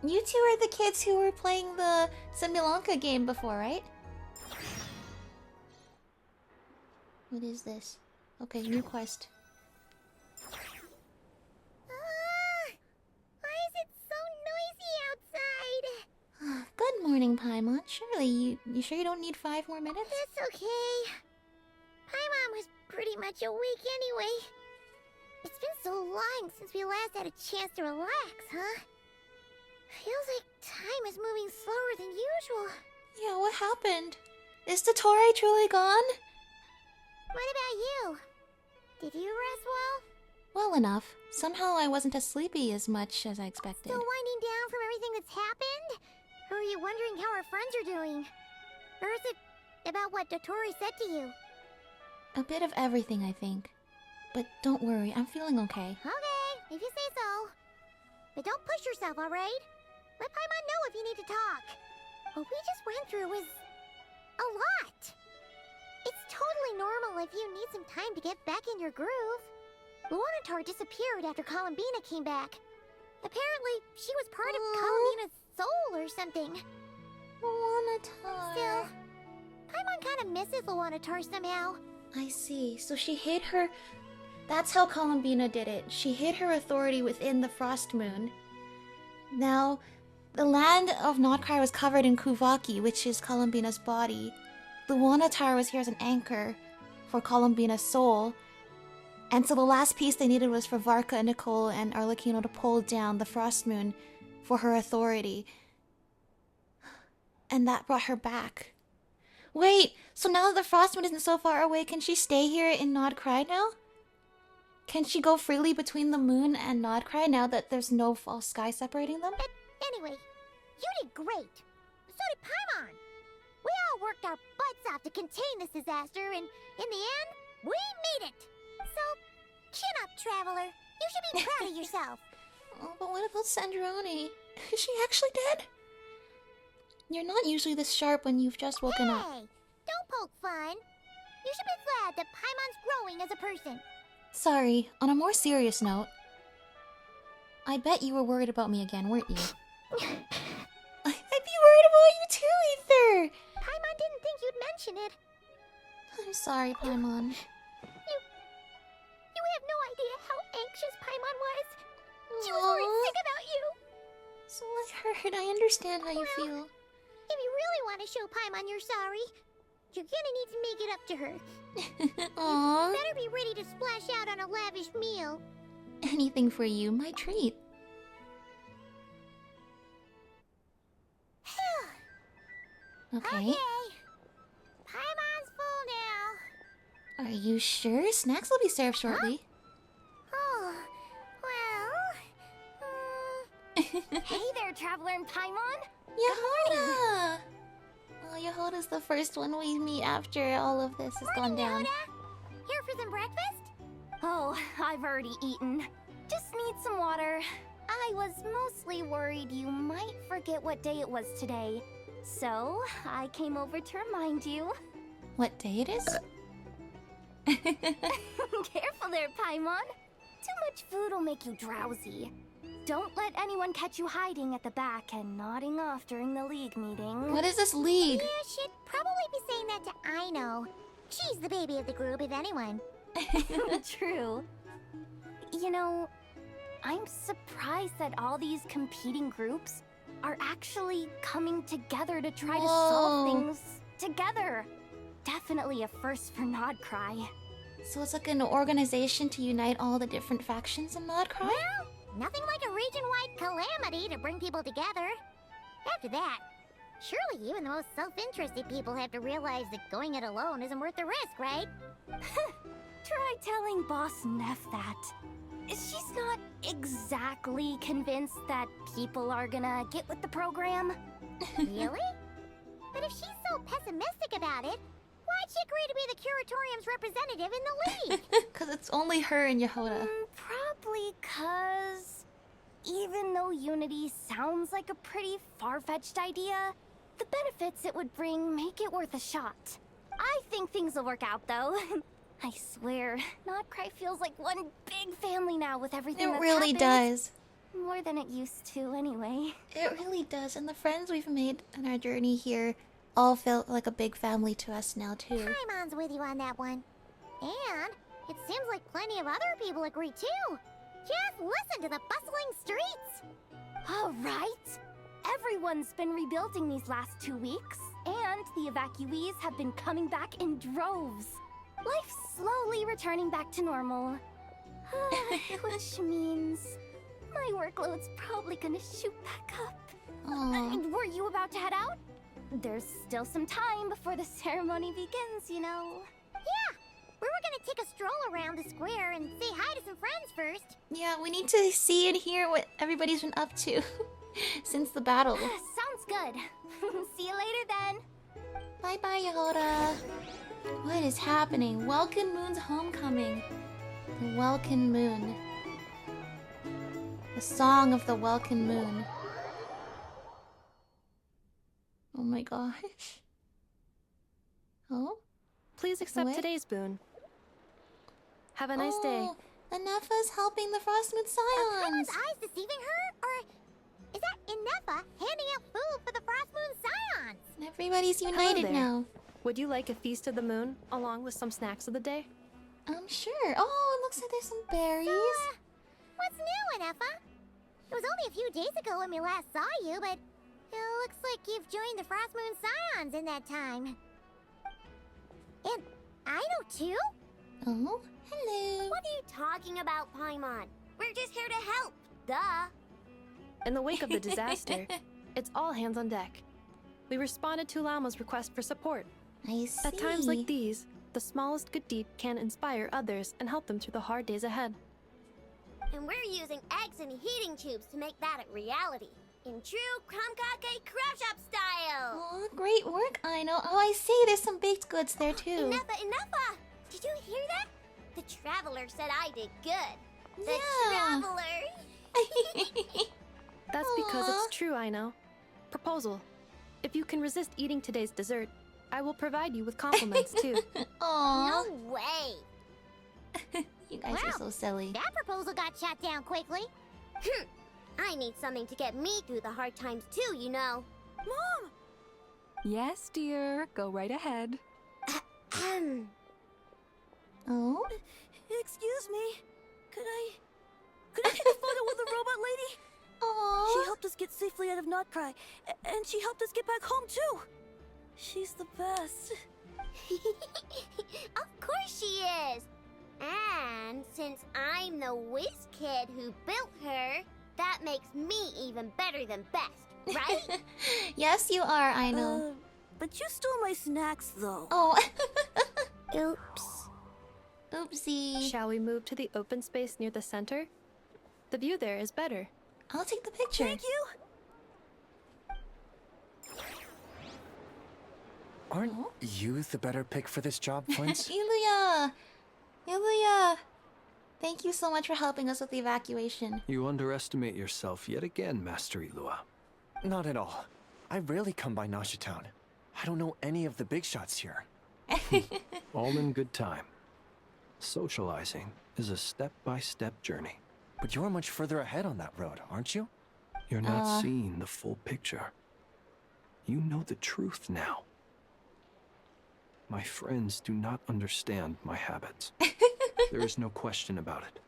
You two are the kids who were playing the Similanka game before, right? What is this? Okay, new quest. Why is it so noisy outside? Good morning, Paimon. Surely, you sure you don't need 5 more minutes? It's okay. Paimon was pretty much awake anyway. It's been so long since we last had a chance to relax, huh? Feels like time is moving slower than usual. Yeah, what happened? Is Dottore truly gone? What about you? Did you rest well? Well enough. Somehow I wasn't as sleepy as much as I expected. Still winding down from everything that's happened? Or are you wondering how our friends are doing? Or is it about what Dottore said to you? A bit of everything, I think. But don't worry, I'm feeling okay. Okay, if you say so. But don't push yourself, alright? Let Paimon know if you need to talk. What we just went through was a lot. It's totally normal if you need some time to get back in your groove. Luanatar disappeared after Columbina came back. Apparently, she was part of Columbina's soul or something. Luanatar. Still, Paimon kind of misses Luanatar somehow. I see. So she hid her... That's how Columbina did it. She hid her authority within the Frost Moon. Now, the land of Nod-Krai was covered in Kuvaki, which is Columbina's body. Luanatar was here as an anchor for Columbina's soul. And so the last piece they needed was for Varka, Nicole, and Arlecchino to pull down the Frost Moon for her authority. And that brought her back. Wait, so now that the Frost Moon isn't so far away, can she stay here in Nod-Krai now? Can she go freely between the moon and Nod-Krai now that there's no false sky separating them? Anyway, you did great. So did Paimon. We all worked our butts off to contain this disaster, and in the end, we made it. So, chin up, Traveler. You should be proud of yourself. Oh, but what about Sandrone? Is she actually dead? You're not usually this sharp when you've just woken up. Hey, don't poke fun. You should be glad that Paimon's growing as a person. Sorry, on a more serious note, I bet you were worried about me again, weren't you? I'd be worried about you too, Ether! Paimon didn't think you'd mention it. I'm sorry, Paimon. You have no idea how anxious Paimon was. She was worried sick about you. So I heard. I understand how you feel. If you really want to show Paimon you're sorry, you're gonna need to make it up to her. Aww. You better be ready to splash out on a lavish meal. Anything for you, my treat. Okay. Paimon's full now. Are you sure? Snacks will be served shortly. Oh, well... Hey there, Traveler and Paimon. Yehoda! Oh, Yehoda's the first one we meet after all of this has gone down. Yehoda? isn't breakfast? Oh, I've already eaten. Just need some water. I was mostly worried you might forget what day it was today. So, I came over to remind you. What day it is? Careful there, Paimon. Too much food will make you drowsy. Don't let anyone catch you hiding at the back and nodding off during the league meeting. What is this league? You should probably be saying that to Aino. She's the baby of the group, if anyone. True. You know, I'm surprised that all these competing groups are actually coming together to try to solve things together. Definitely a first for Nod-Krai. So it's like an organization to unite all the different factions in Nod-Krai? Well, nothing like a region-wide calamity to bring people together. After that, surely even the most self-interested people have to realize that going it alone isn't worth the risk, right? Try telling Boss Neff that. She's not exactly convinced that people are gonna get with the program. Really? But if she's so pessimistic about it, why'd she agree to be the Curatorium's representative in the league? Because it's only her and Yehoda. Probably because even though unity sounds like a pretty far-fetched idea, the benefits it would bring make it worth a shot. I think things will work out, though. I swear, Nod-Krai feels like one big family now with everything that's really happened. does. More than it used to, anyway. It really does, and the friends we've made on our journey here all felt like a big family to us now, too. Paimon's with you on that one. And it seems like plenty of other people agree, too. Just listen to the bustling streets. All right. Everyone's been rebuilding these last 2 weeks, and the evacuees have been coming back in droves. Life's slowly returning back to normal. Which means my workload's probably gonna shoot back up. Were you about to head out? There's still some time before the ceremony begins, you know. Yeah, we were gonna take a stroll around the square and say hi to some friends first. Yeah, we need to see and hear what everybody's been up to since the battle. Sounds good. See you later then. Bye-bye, Yehoda. What is happening? Welkin Moon's homecoming. The Welkin Moon. The song of the Welkin Moon. Oh my gosh. Oh? Please accept today's boon. Have a nice day. Inefa's helping the Frostmoon Are Scions. Paimon's eyes deceiving her? Or is that Inefa handing out food for the Frostmoon Scions? Everybody's Hello united there. now. Would you like a feast of the moon, along with some snacks of the day? Sure. Oh, it looks like there's some berries. So, what's new, Inefa? It was only a few days ago when we last saw you, but it looks like you've joined the Frostmoon Scions in that time. And I know too? Oh, hello. What are you talking about, Paimon? We're just here to help, duh. In the wake of the disaster, it's all hands on deck. We responded to Lauma's request for support. I see. At times like these, the smallest good deed can inspire others and help them through the hard days ahead. And we're using eggs and heating tubes to make that a reality. In true Kromkake Crab Shop style! Oh, great work, Aino. Oh, I see. There's some baked goods there, too. Enough! Did you hear that? The Traveler said I did good. The Yeah. Traveler! That's because it's true, I know. Proposal. If you can resist eating today's dessert, I will provide you with compliments, too. Aww. No way! You guys are so silly. That proposal got shot down quickly. I need something to get me through the hard times too, you know. Mom! Yes, dear. Go right ahead. Oh? Excuse me. Could I take a photo with the robot lady? Aww. She helped us get safely out of Nod-Krai, and she helped us get back home too. She's the best. Of course she is. And since I'm the whiz kid who built her, that makes me even better than best, right? Yes, you are, Aino. But you stole my snacks, though. Oh. Oops. Oopsie. Shall we move to the open space near the center? The view there is better. I'll take the picture. Thank you. Aren't you the better pick for this job, Flint? Iluya! Ilya, thank you so much for helping us with the evacuation. You underestimate yourself yet again, Master Ilua. Not at all. I rarely come by Nasha Town. I don't know any of the big shots here. All in good time. Socializing is a step-by-step journey. But you're much further ahead on that road, aren't you? You're not seeing the full picture. You know the truth now. My friends do not understand my habits. There is no question about it.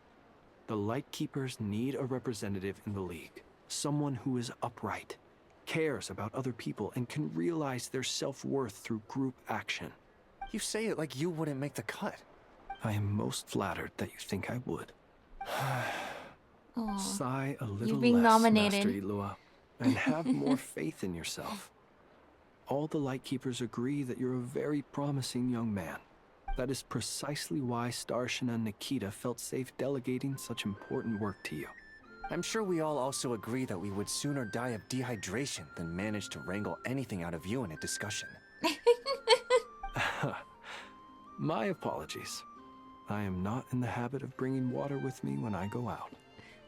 The Lightkeepers need a representative in the League. Someone who is upright, cares about other people, and can realize their self-worth through group action. You say it like you wouldn't make the cut. I am most flattered that you think I would. Sigh a little You're being less, nominated. Master Ilua, and have more faith in yourself. All the Lightkeepers agree that you're a very promising young man. That is precisely why Starshina and Nikita felt safe delegating such important work to you. I'm sure we all also agree that we would sooner die of dehydration than manage to wrangle anything out of you in a discussion. My apologies. I am not in the habit of bringing water with me when I go out.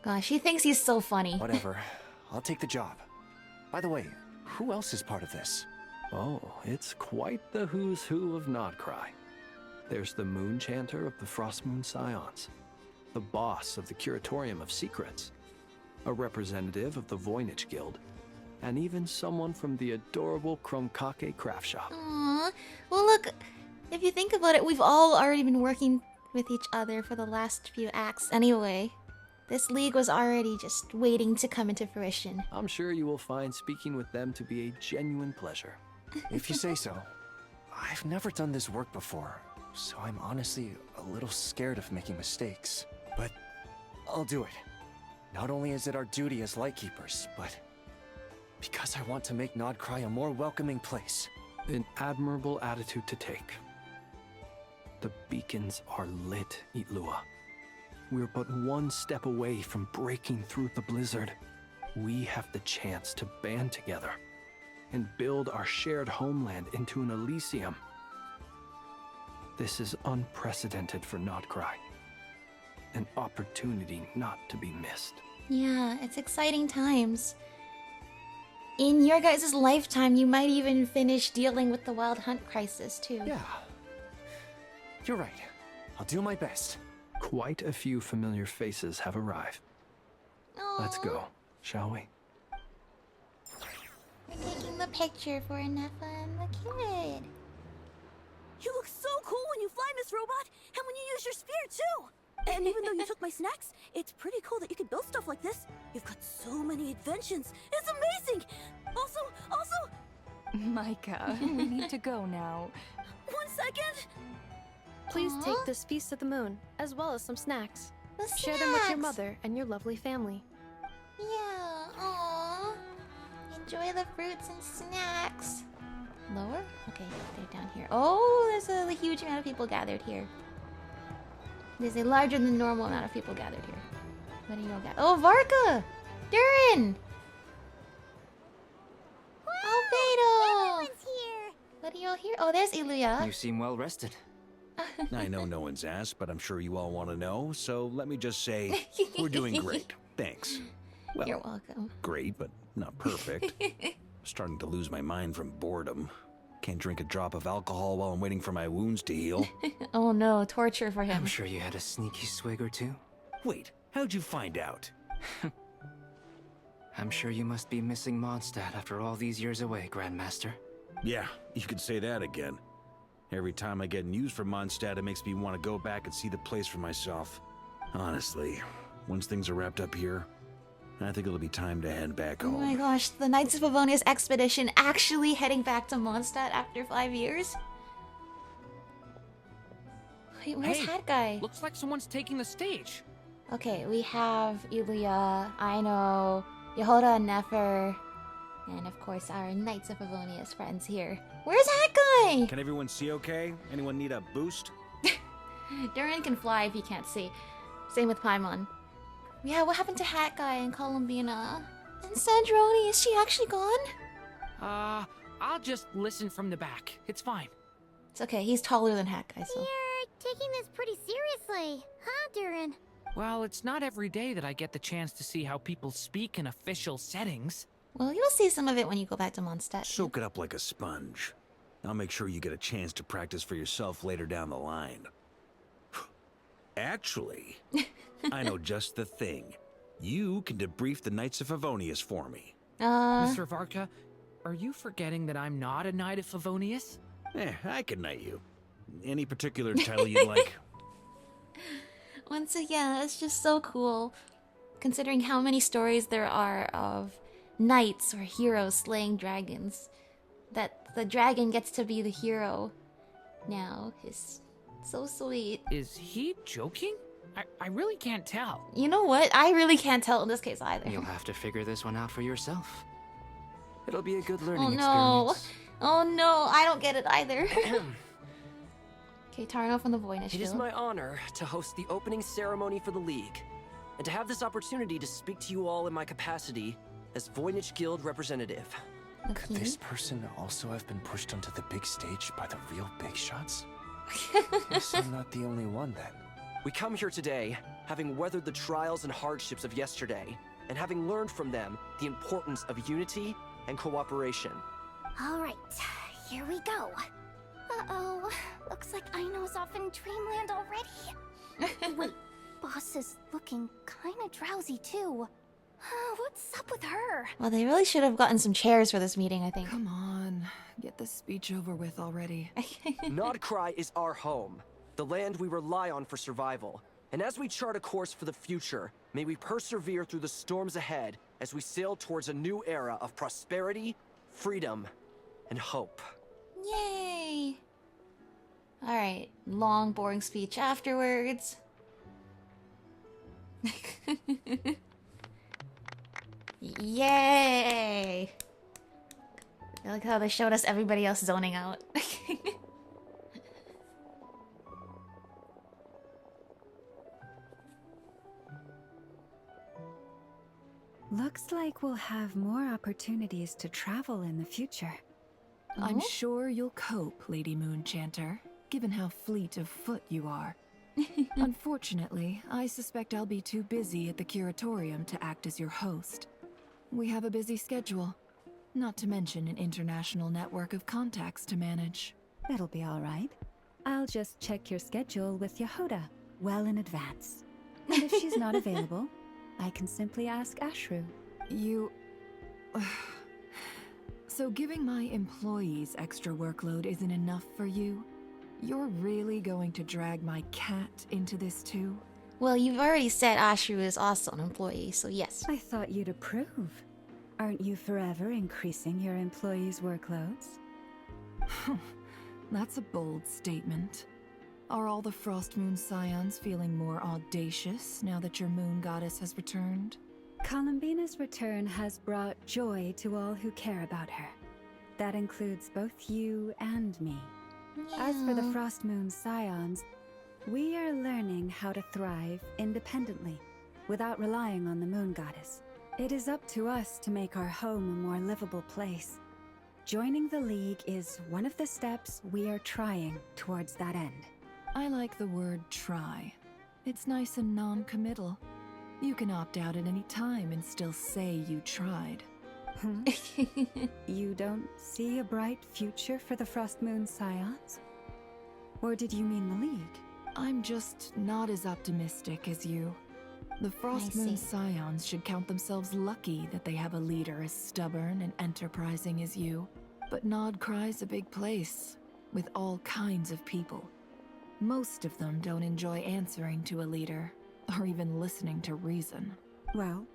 Gosh, he thinks he's so funny. Whatever. I'll take the job. By the way, who else is part of this? Oh, it's quite the who's who of Nod-Krai. There's the Moon Chanter of the Frost Moon Scions, the boss of the Curatorium of Secrets, a representative of the Voynich Guild, and even someone from the adorable Krumkake craft shop. Aww. Well, look, if you think about it, we've all already been working with each other for the last few acts anyway. This league was already just waiting to come into fruition. I'm sure you will find speaking with them to be a genuine pleasure. If you say so. I've never done this work before, so I'm honestly a little scared of making mistakes. But I'll do it. Not only is it our duty as Lightkeepers, but because I want to make Nod-Krai a more welcoming place. An admirable attitude to take. The beacons are lit, Ilua. We're but one step away from breaking through the blizzard. We have the chance to band together and build our shared homeland into an Elysium. This is unprecedented for Nod-Krai. An opportunity not to be missed. Yeah, it's exciting times. In your guys' lifetime, you might even finish dealing with the Wild Hunt crisis, too. Yeah. You're right. I'll do my best. Quite a few familiar faces have arrived. Let's go, shall we? We're taking the picture for Nefa and the kid. You look so cool when you fly, Miss Robot, and when you use your spear, too! And even though you took my snacks, it's pretty cool that you can build stuff like this. You've got so many inventions. It's amazing! Also... Micah, we need to go now. 1 second! Please take this piece to the moon, as well as some snacks. The Share them with your snacks. mother and your lovely family. Yeah, aww. Enjoy the fruits and snacks. Lower? Okay, they're down here. Oh, there's a huge amount of people gathered here. There's a larger than normal amount of people gathered here. What do you all got? Oh, Varka! Durin! Albedo! Everyone's here! What are you all here? Oh, there's Ilya. You seem well rested. I know no one's asked, but I'm sure you all want to know, so let me just say, we're doing great. Thanks. Well, You're welcome. great, but not perfect. Starting to lose my mind from boredom. Can't drink a drop of alcohol while I'm waiting for my wounds to heal. Oh no, torture for him. I'm sure you had a sneaky swig or two. Wait, how'd you find out? I'm sure you must be missing Mondstadt after all these years away, Grandmaster. Yeah, you could say that again. Every time I get news from Mondstadt, it makes me want to go back and see the place for myself. Honestly, once things are wrapped up here, I think it'll be time to head back Oh home. my gosh, the Knights of Favonius expedition actually heading back to Mondstadt after 5 years? Wait, where's Hey, Hat Guy? Looks like someone's taking the stage. Okay, we have Ilya, Aino, Yehoda and Nefer, and of course our Knights of Favonius friends here. Where's Hat Guy? Can everyone see okay? Anyone need a boost? Durin can fly if he can't see. Same with Paimon. Yeah, what happened to Hat Guy and Columbina? And Sandrone, is she actually gone? I'll just listen from the back. It's fine. It's okay, he's taller than Hat Guy, so... Here, like taking this pretty seriously, huh, Durin? Well, it's not every day that I get the chance to see how people speak in official settings. Well, you'll see some of it when you go back to Mondstadt. Soak it up like a sponge. I'll make sure you get a chance to practice for yourself later down the line. Actually, I know just the thing. You can debrief the Knights of Favonius for me. Mr. Varka, are you forgetting that I'm not a Knight of Favonius? I can knight you. Any particular title you'd like? Once again, it's just so cool, considering how many stories there are of knights or heroes slaying dragons. That the dragon gets to be the hero now is so sweet. Is he joking? I really can't tell. You know what? I really can't tell in this case either. You'll have to figure this one out for yourself. It'll be a good learning Oh no. experience. Oh no, I don't get it either. Okay, Tarno from the Voynich. It is my honor to host the opening ceremony for the League, and to have this opportunity to speak to you all in my capacity as Voynich Guild representative. Could this person also have been pushed onto the big stage by the real big shots? Guess I'm not the only one then. We come here today, having weathered the trials and hardships of yesterday, and having learned from them the importance of unity and cooperation. All right, here we go. Uh-oh, looks like Aino's off in Dreamland already. Wait, Boss is looking kinda drowsy too. What's up with her? Well, they really should have gotten some chairs for this meeting, I think. Come on, get this speech over with already. Nod-Krai is our home, the land we rely on for survival. And as we chart a course for the future, may we persevere through the storms ahead as we sail towards a new era of prosperity, freedom, and hope. Yay! Alright, long, boring speech afterwards. Yay! I like how they showed us everybody else zoning out. Looks like we'll have more opportunities to travel in the future. I'm sure you'll cope, Lady Moonchanter, given how fleet of foot you are. Unfortunately, I suspect I'll be too busy at the curatorium to act as your host. We have a busy schedule, not to mention an international network of contacts to manage. That'll be all right. I'll just check your schedule with Yehoda well in advance. And if she's not available, I can simply ask Ashru. You... So giving my employees extra workload isn't enough for you? You're really going to drag my cat into this too? Well, you've already said Ashru is also an employee, so yes. I thought you'd approve. Aren't you forever increasing your employees' workloads? That's a bold statement. Are all the Frost Moon Scions feeling more audacious now that your moon goddess has returned? Columbina's return has brought joy to all who care about her. That includes both you and me. Yeah. As for the Frost Moon Scions, we are learning how to thrive independently, without relying on the moon goddess. It is up to us to make our home a more livable place. Joining the League is one of the steps we are trying towards that end. I like the word try. It's nice and non-committal. You can opt out at any time and still say you tried. You don't see a bright future for the Frost Moon Scions? Or did you mean the League? I'm just not as optimistic as you. The Frost Moon Scions should count themselves lucky that they have a leader as stubborn and enterprising as you. But Nod-Krai's a big place, with all kinds of people. Most of them don't enjoy answering to a leader, or even listening to reason. Well,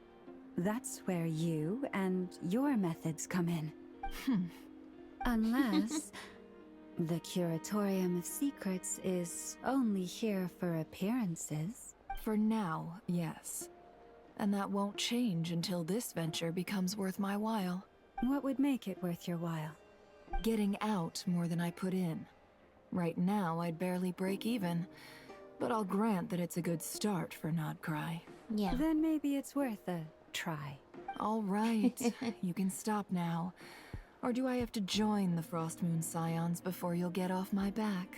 that's where you and your methods come in. Unless the Curatorium of Secrets is only here for appearances. For now, yes. And that won't change until this venture becomes worth my while. What would make it worth your while? Getting out more than I put in. Right now, I'd barely break even, but I'll grant that it's a good start for Nod-Krai. Yeah. Then maybe it's worth a try. All right, you can stop now. Or do I have to join the Frost Moon Scions before you'll get off my back?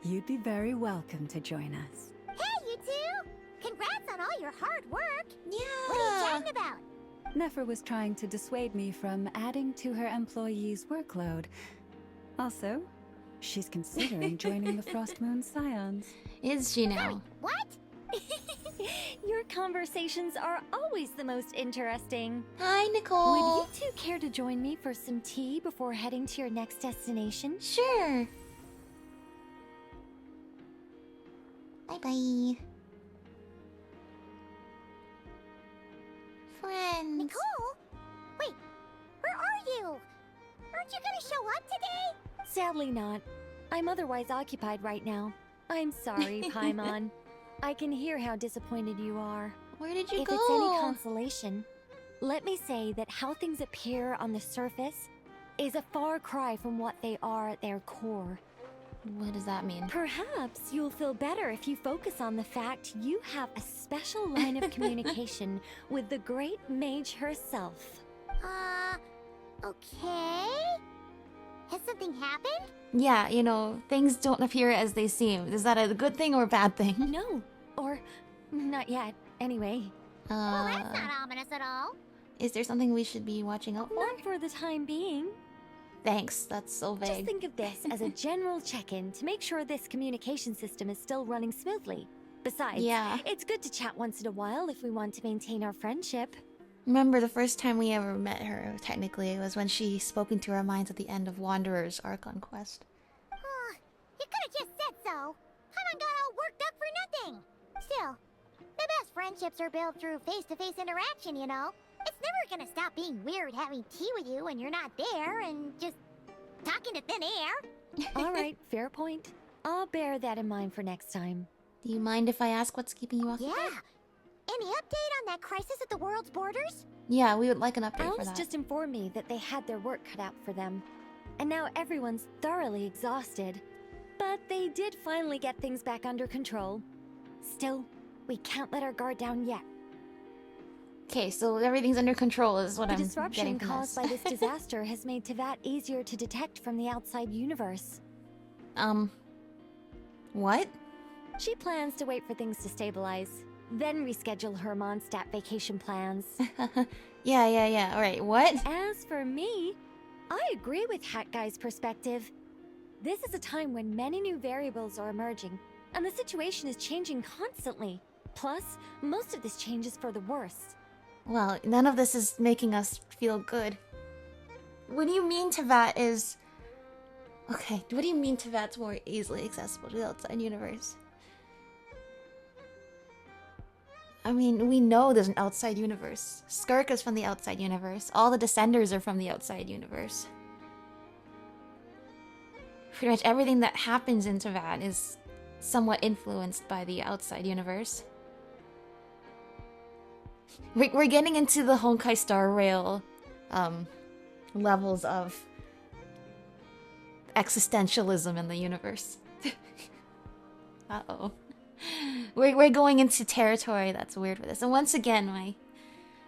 you'd be very welcome to join us. Hey, you two! Congrats on all your hard work! Yeah! What are you chatting about? Nefer was trying to dissuade me from adding to her employees' workload. Also, she's considering joining the Frost Moon Scions. Is she now? Sorry, what? Your conversations are always the most interesting. Hi, Nicole. Would you two care to join me for some tea before heading to your next destination? Sure. Bye-bye. Friends. Nicole? Wait, where are you? Aren't you gonna show up today? Sadly not. I'm otherwise occupied right now. I'm sorry, Paimon. I can hear how disappointed you are. Where did you if go? If it's any consolation, let me say that how things appear on the surface is a far cry from what they are at their core. What does that mean? Perhaps you'll feel better if you focus on the fact you have a special line of communication with the great mage herself. Okay? Has something happened? Yeah, you know, things don't appear as they seem. Is that a good thing or a bad thing? No. Or not yet, anyway. Well, that's not ominous at all. Is there something we should be watching out for? Not for the time being. Thanks, that's so vague. Just think of this as a general check-in to make sure this communication system is still running smoothly. Besides, it's good to chat once in a while if we want to maintain our friendship. Remember the first time we ever met her, technically, was when she spoke into our minds at the end of Wanderer's Archon quest. You could've just said so. Paimon got all worked up for nothing. Still, the best friendships are built through face-to-face interaction, you know? It's never gonna stop being weird having tea with you when you're not there and just talking to thin air. Alright, fair point. I'll bear that in mind for next time. Do you mind if I ask what's keeping you off? Yeah. Any update on that crisis at the world's borders? Yeah, we would like an update for Alice that. just informed me that they had their work cut out for them. And now everyone's thoroughly exhausted. But they did finally get things back under control. Still, we can't let our guard down yet. Okay, so everything's under control is what The I'm disruption getting from caused by this disaster has made Teyvat easier to detect from the outside universe. What? She plans to wait for things to stabilize, then reschedule her Mondstadt vacation plans. Yeah. Alright, what? As for me, I agree with Hat Guy's perspective. This is a time when many new variables are emerging, and the situation is changing constantly. Plus, most of this change is for the worse. Well, none of this is making us feel good. What do you mean Teyvat is... Okay, what do you mean Teyvat's more easily accessible to the outside universe? I mean, we know there's an outside universe. Skirk is from the outside universe. All the Descenders are from the outside universe. Pretty much everything that happens in Teyvat is somewhat influenced by the outside universe. We're getting into the Honkai Star Rail levels of existentialism in the universe. Uh-oh. We're going into territory that's weird with this. And once again,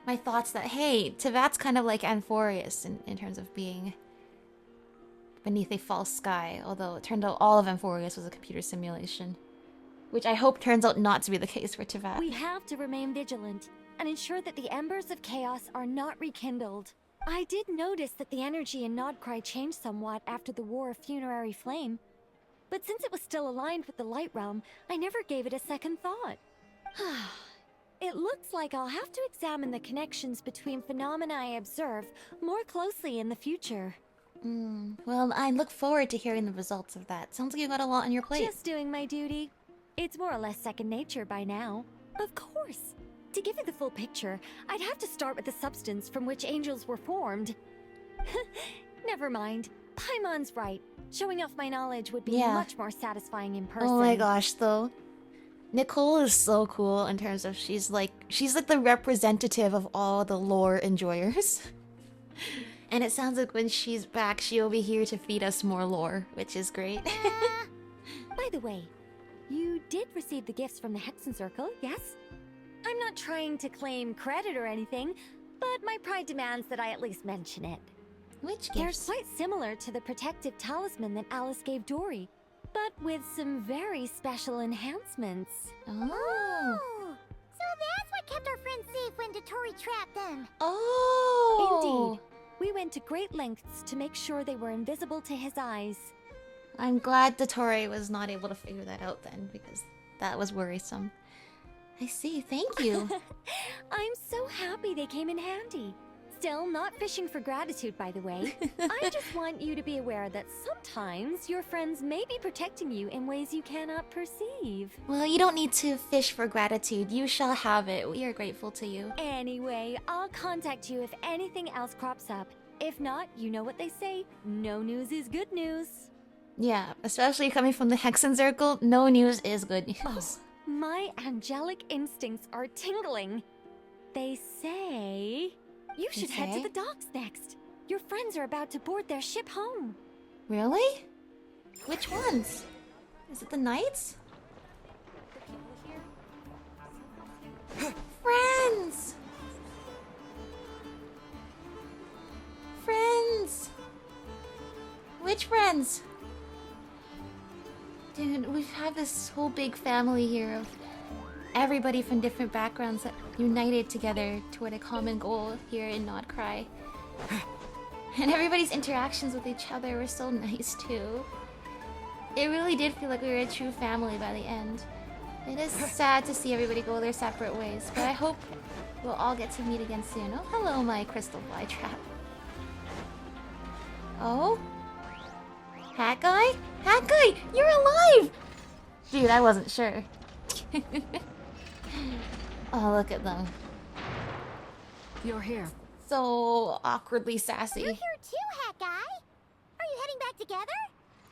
my thoughts that, hey, Teyvat's kind of like Amphorius in terms of being beneath a false sky, although it turned out all of Amphorius was a computer simulation. Which I hope turns out not to be the case for Teyvat. We have to remain vigilant and ensure that the embers of chaos are not rekindled. I did notice that the energy in Nod-Krai changed somewhat after the War of Funerary Flame. But since it was still aligned with the Light Realm, I never gave it a second thought. It looks like I'll have to examine the connections between phenomena I observe more closely in the future. Well, I look forward to hearing the results of that. Sounds like you got a lot on your plate. Just doing my duty. It's more or less second nature by now. Of course. To give you the full picture, I'd have to start with the substance from which angels were formed. Never mind. Paimon's right. Showing off my knowledge would be much more satisfying in person. Oh my gosh, though. Nicole is so cool in terms of she's like the representative of all the lore enjoyers. And it sounds like when she's back, she'll be here to feed us more lore, which is great. By the way, you did receive the gifts from the Hexen Circle, yes? I'm not trying to claim credit or anything, but my pride demands that I at least mention it. Which They're gifts? quite similar to the protective talisman that Alice gave Dory. but with some very special enhancements. Oh, so that's what kept our friends safe when Dotori trapped them. Oh! Indeed. We went to great lengths to make sure they were invisible to his eyes. I'm glad Dotori was not able to figure that out then, because that was worrisome. I see, thank you. I'm so happy they came in handy. Still, not fishing for gratitude, by the way. I just want you to be aware that sometimes your friends may be protecting you in ways you cannot perceive. Well, you don't need to fish for gratitude. You shall have it. We are grateful to you. Anyway, I'll contact you if anything else crops up. If not, you know what they say, no news is good news. Yeah, especially coming from the Hexen Circle, no news is good news. Oh, my angelic instincts are tingling. They say... You should head to the docks next. Your friends are about to board their ship home. Really? Which ones? Is it the Knights? Friends! Friends! Which friends? Dude, we've had this whole big family here of everybody from different backgrounds that united together toward a common goal here in Nod-Krai. And everybody's interactions with each other were so nice too. It really did feel like we were a true family by the end. It is sad to see everybody go their separate ways, but I hope we'll all get to meet again soon. Oh, hello, my crystal fly trap. Oh? Hat guy? Hat guy, you're alive! Dude, I wasn't sure. Oh, look at them. You're here. So awkwardly sassy. You're here too, Hat Guy. Are you heading back together?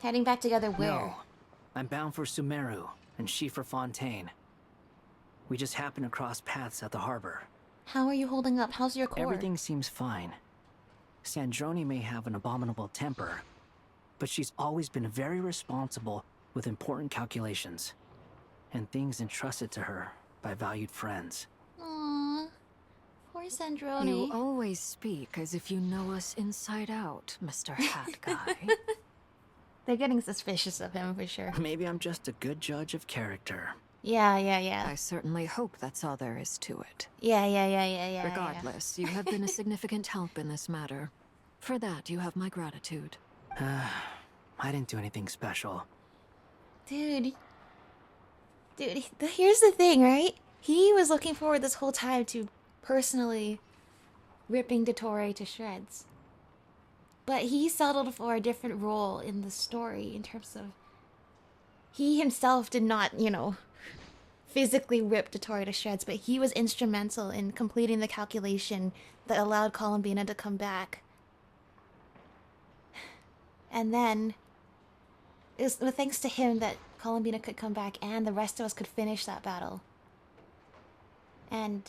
Heading back together where? No. I'm bound for Sumeru, and she for Fontaine. We just happened to cross paths at the harbor. How are you holding up? How's your core? Everything seems fine. Sandrone may have an abominable temper, but she's always been very responsible with important calculations and things entrusted to her by valued friends. Aww. Poor Sandrone. You always speak as if you know us inside out, Mr. Hat Guy. They're getting suspicious of him for sure. Maybe I'm just a good judge of character. Yeah. I certainly hope that's all there is to it. Yeah. Regardless, you have been a significant help in this matter. For that, you have my gratitude. I didn't do anything special. Dude, here's the thing, right? He was looking forward this whole time to personally ripping Dotori to shreds. But he settled for a different role in the story in terms of... He himself did not, physically rip Dotori to shreds, but he was instrumental in completing the calculation that allowed Columbina to come back. And then... It was thanks to him that Columbina could come back and the rest of us could finish that battle. And...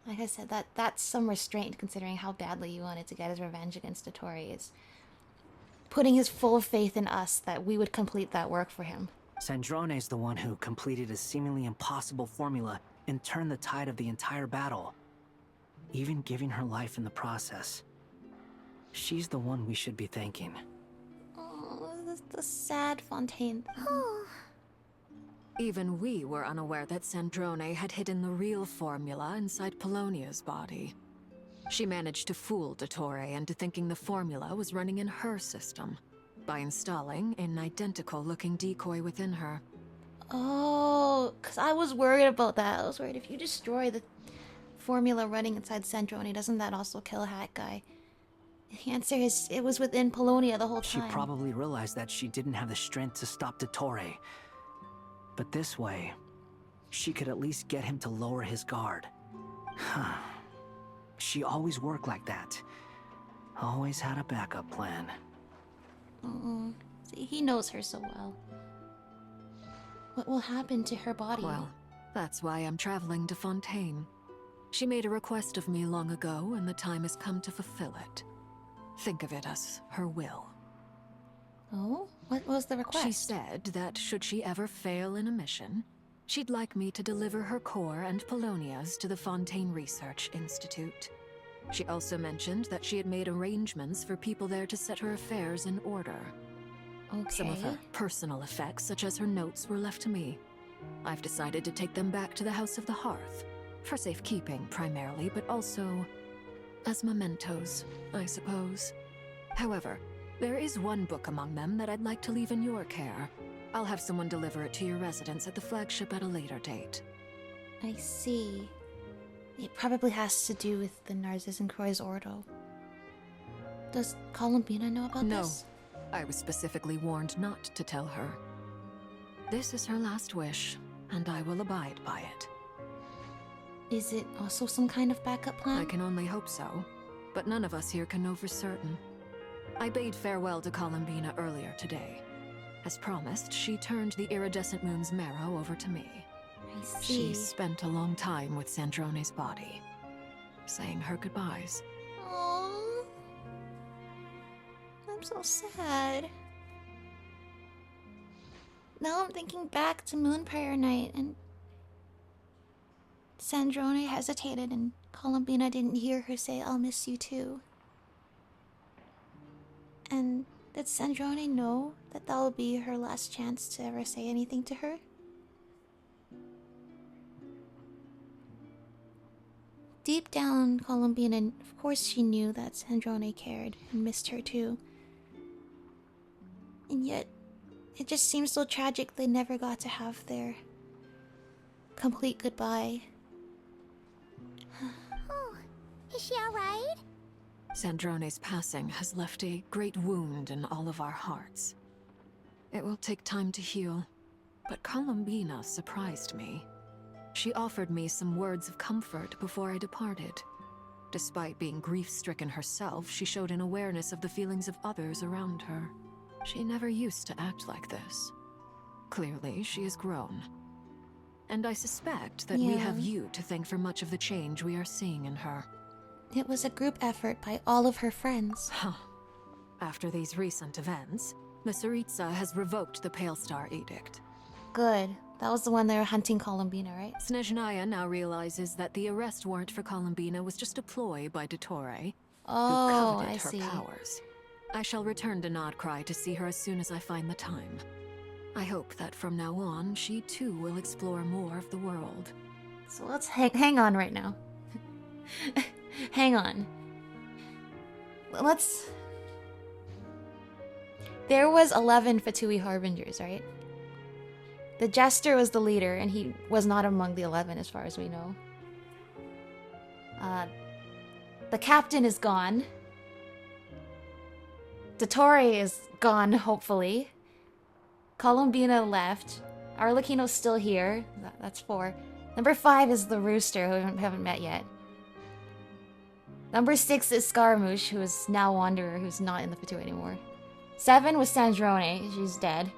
like I said, that's some restraint considering how badly you wanted to get his revenge against Dotori. Is putting his full faith in us that we would complete that work for him. Sandrone's the one who completed a seemingly impossible formula and turned the tide of the entire battle, even giving her life in the process. She's the one we should be thanking. Oh, the sad Fontaine thing. Even we were unaware that Sandrone had hidden the real formula inside Polonia's body. She managed to fool Dottore into thinking the formula was running in her system by installing an identical-looking decoy within her. Oh, because I was worried about that. I was worried if you destroy the formula running inside Sandrone, doesn't that also kill Hat Guy? The answer is it was within Polonia the whole time. She probably realized that she didn't have the strength to stop Dottore. But this way, she could at least get him to lower his guard. She always worked like that. Always had a backup plan. See, he knows her so well. What will happen to her body? Well, that's why I'm traveling to Fontaine. She made a request of me long ago, and the time has come to fulfill it. Think of it as her will. Oh? What was the request? She said that should she ever fail in a mission, she'd like me to deliver her core and Polonia's to the Fontaine Research Institute. She also mentioned that she had made arrangements for people there to set her affairs in order. Okay. Some of her personal effects, such as her notes, were left to me. I've decided to take them back to the House of the Hearth. For safekeeping, primarily, but also as mementos, I suppose. However, there is one book among them that I'd like to leave in your care. I'll have someone deliver it to your residence at the flagship at a later date. I see. It probably has to do with the Narcissus and Croy's Ordo. Does Columbina know about this? No. I was specifically warned not to tell her. This is her last wish, and I will abide by it. Is it also some kind of backup plan? I can only hope so, but none of us here can know for certain. I bade farewell to Columbina earlier today. As promised, she turned the iridescent moon's marrow over to me. I see. She spent a long time with Sandrone's body, saying her goodbyes. Aww. I'm so sad. Now I'm thinking back to Moonprayer Night, and Sandrone hesitated, and Columbina didn't hear her say, "I'll miss you too." And did Sandrone know that that will be her last chance to ever say anything to her? Deep down, Columbina, of course she knew that Sandrone cared and missed her too. And yet, it just seems so tragic they never got to have their complete goodbye. Oh, is she alright? Sandrone's passing has left a great wound in all of our hearts. It will take time to heal, but Columbina surprised me. She offered me some words of comfort before I departed. Despite being grief-stricken herself, she showed an awareness of the feelings of others around her. She never used to act like this. Clearly, she has grown. And I suspect that we have you to thank for much of the change we are seeing in her. It was a group effort by all of her friends. Huh. After these recent events, the Tsaritsa has revoked the Pale Star Edict. Good. That was the one they were hunting Columbina, right? Snezhnaya now realizes that the arrest warrant for Columbina was just a ploy by Dottore, Oh, who coveted I her see. powers. I shall return to Nod-Krai to see her as soon as I find the time. I hope that from now on, she too will explore more of the world. So let's hang on right now. Hang on. Let's... There was 11 Fatui Harbingers, right? The Jester was the leader, and he was not among the 11 as far as we know. The captain is gone. Dottore is gone, hopefully. Columbina left. Arlecchino's still here. That's 4. Number 5 is the Rooster, who we haven't met yet. Number 6 is Scaramouche, who is now Wanderer, who's not in the Fatui anymore. 7 was Sandrone, she's dead.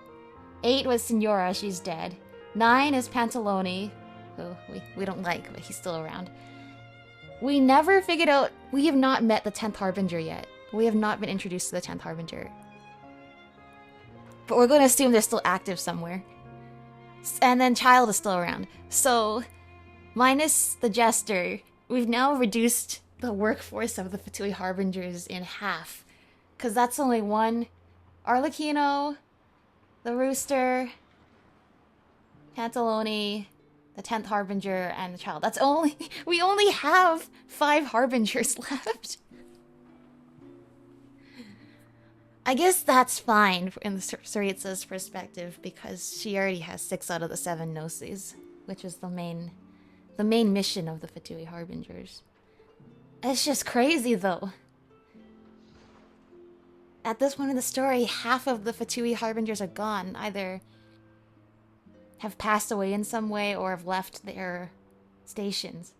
8 was Signora, she's dead. 9 is Pantalone, who we don't like, but he's still around. We never figured out... We have not met the 10th Harbinger yet. We have not been introduced to the 10th Harbinger. But we're going to assume they're still active somewhere. And then Child is still around. So, minus the Jester, we've now reduced the workforce of the Fatui Harbingers in half. Because that's only 1... Arlecchino... The Rooster, Pantalone, the 10th Harbinger, and the Child. That's only... We only have 5 Harbingers left. I guess that's fine in the Tsaritsa's perspective, because she already has 6 out of the 7 Gnosis, which is the main mission of the Fatui Harbingers. It's just crazy, though. At this point in the story, half of the Fatui Harbingers are gone. Either have passed away in some way or have left their stations.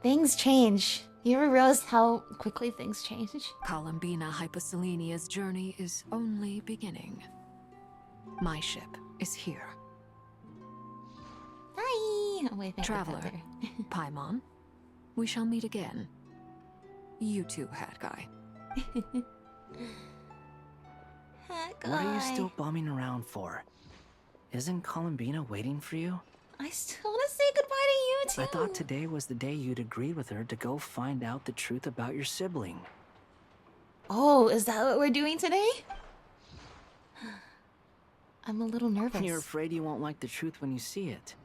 Things change. You ever realize how quickly things change? Columbina Hyposelenia's journey is only beginning. My ship is here. Hi! Oh, wait, thank Traveler, you, Paimon, we shall meet again. You too, Hat Guy. What are you still bumming around for? Isn't Columbina waiting for you? I still want to say goodbye to you too. I thought today was the day you'd agreed with her to go find out the truth about your sibling. Oh, is that what we're doing today? I'm a little nervous. You're afraid you won't like the truth when you see it.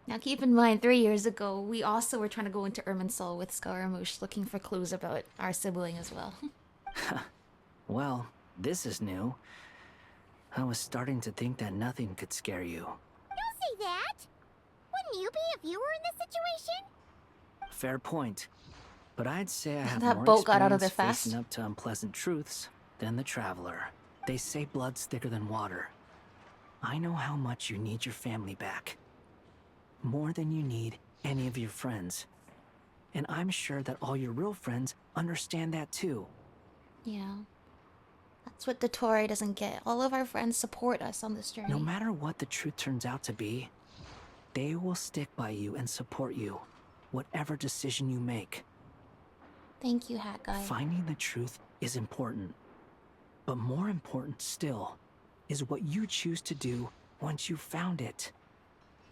Now keep in mind, 3 years ago, we also were trying to go into Irminsul with Scaramouche looking for clues about our sibling as well. Well, this is new. I was starting to think that nothing could scare you. Don't say that! Wouldn't you be if you were in this situation? Fair point. But I'd say I have That more boat got out of there experience fast. facing up to unpleasant truths than the traveler. They say blood's thicker than water. I know how much you need your family back. More than you need any of your friends. And I'm sure that all your real friends understand that too. Yeah. That's what Dottore doesn't get. All of our friends support us on this journey. No matter what the truth turns out to be, they will stick by you and support you, whatever decision you make. Thank you, Hat Guy. Finding the truth is important. But more important still is what you choose to do once you've found it.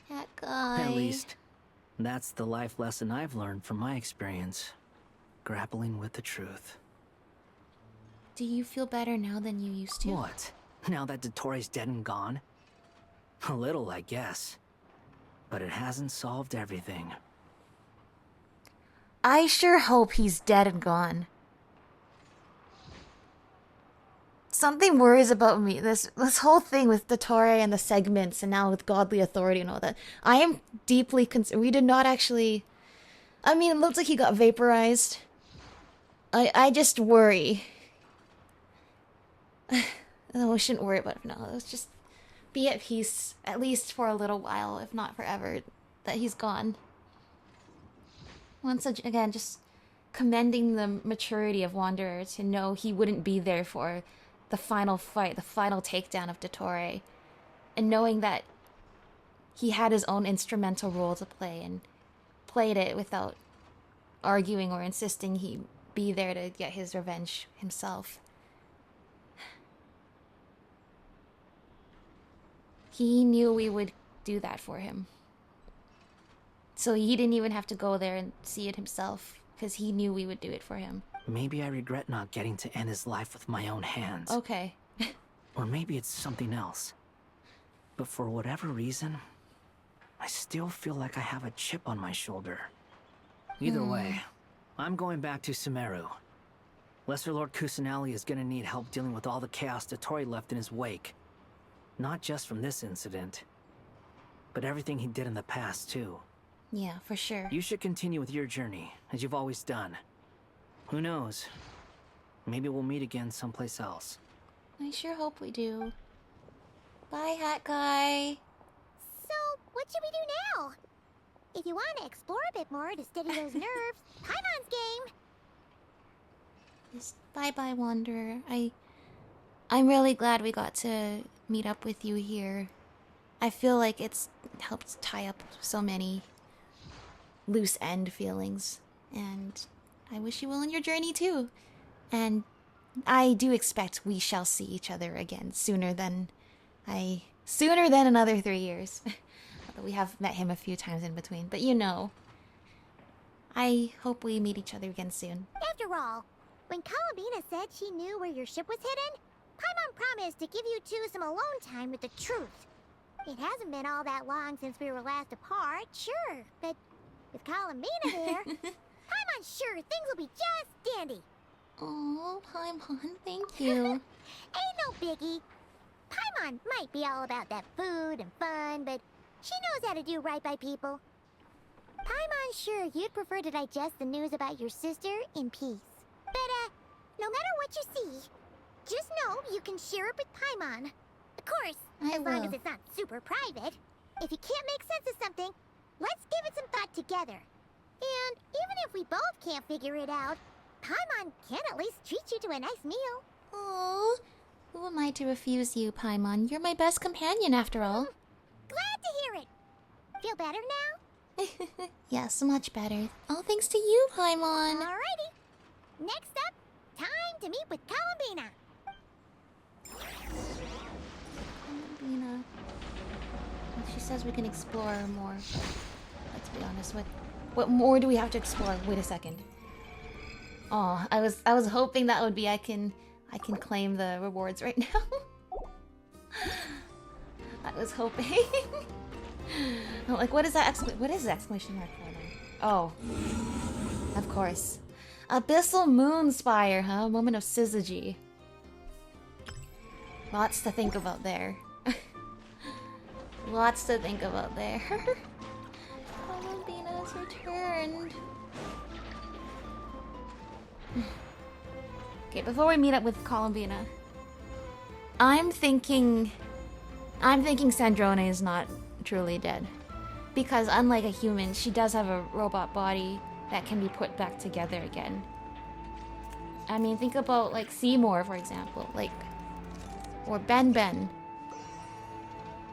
Hat Guy. At least, that's the life lesson I've learned from my experience. Grappling with the truth. Do you feel better now than you used to? What? Now that Dottore's dead and gone? A little, I guess. But it hasn't solved everything. I sure hope he's dead and gone. Something worries about me. This whole thing with Dottore and the segments and now with godly authority and all that. I am deeply concerned. We did not actually... I mean, it looks like he got vaporized. I just worry. No, we shouldn't worry about it now. Let's just be at peace, at least for a little while, if not forever, that he's gone. Once again, just commending the maturity of Wanderer to know he wouldn't be there for the final fight, the final takedown of Dottore, and knowing that he had his own instrumental role to play and played it without arguing or insisting he be there to get his revenge himself. He knew we would do that for him. So he didn't even have to go there and see it himself, because he knew we would do it for him. Maybe I regret not getting to end his life with my own hands. Okay. Or maybe it's something else. But for whatever reason, I still feel like I have a chip on my shoulder. Either way, I'm going back to Sumeru. Lesser Lord Kusanali is gonna need help dealing with all the chaos Dottore left in his wake. Not just from this incident, but everything he did in the past, too. Yeah, for sure. You should continue with your journey, as you've always done. Who knows? Maybe we'll meet again someplace else. I sure hope we do. Bye, Hat Guy. So, what should we do now? If you want to explore a bit more to steady those nerves, Paimon's game! Just bye-bye, Wanderer. I'm really glad we got to meet up with you here. I feel like it's helped tie up so many loose end feelings. And I wish you well in your journey too. And I do expect we shall see each other again sooner than another 3 years. Although we have met him a few times in between. But you know, I hope we meet each other again soon. After all, when Columbina said she knew where your ship was hidden, Paimon promised to give you two some alone time with the truth. It hasn't been all that long since we were last apart, sure, but with Columbina there, Paimon's sure things will be just dandy. Oh, Paimon, thank you. Ain't no biggie. Paimon might be all about that food and fun, but she knows how to do right by people. Paimon's sure you'd prefer to digest the news about your sister in peace. But, no matter what you see, just know you can share it with Paimon. Of course, as long as it's not super private. If you can't make sense of something, let's give it some thought together. And even if we both can't figure it out, Paimon can at least treat you to a nice meal. Oh, who am I to refuse you, Paimon? You're my best companion, after all. Glad to hear it. Feel better now? Yes, much better. All thanks to you, Paimon. Alrighty. Next up, time to meet with Columbina. Columbina. She says we can explore more. Let's be honest, what more do we have to explore? Wait a second. Oh, I was hoping that would be I can claim the rewards right now. I was hoping. I'm like, what is that? What is the exclamation mark for them? Oh, of course. Abyssal Moon Spire, huh? Moment of syzygy. Lots to think about there. Lots to think about there. Columbina's returned. Okay, before we meet up with Columbina, I'm thinking Sandrone is not truly dead. Because unlike a human, she does have a robot body that can be put back together again. I mean, think about like Seymour, for example, or Ben.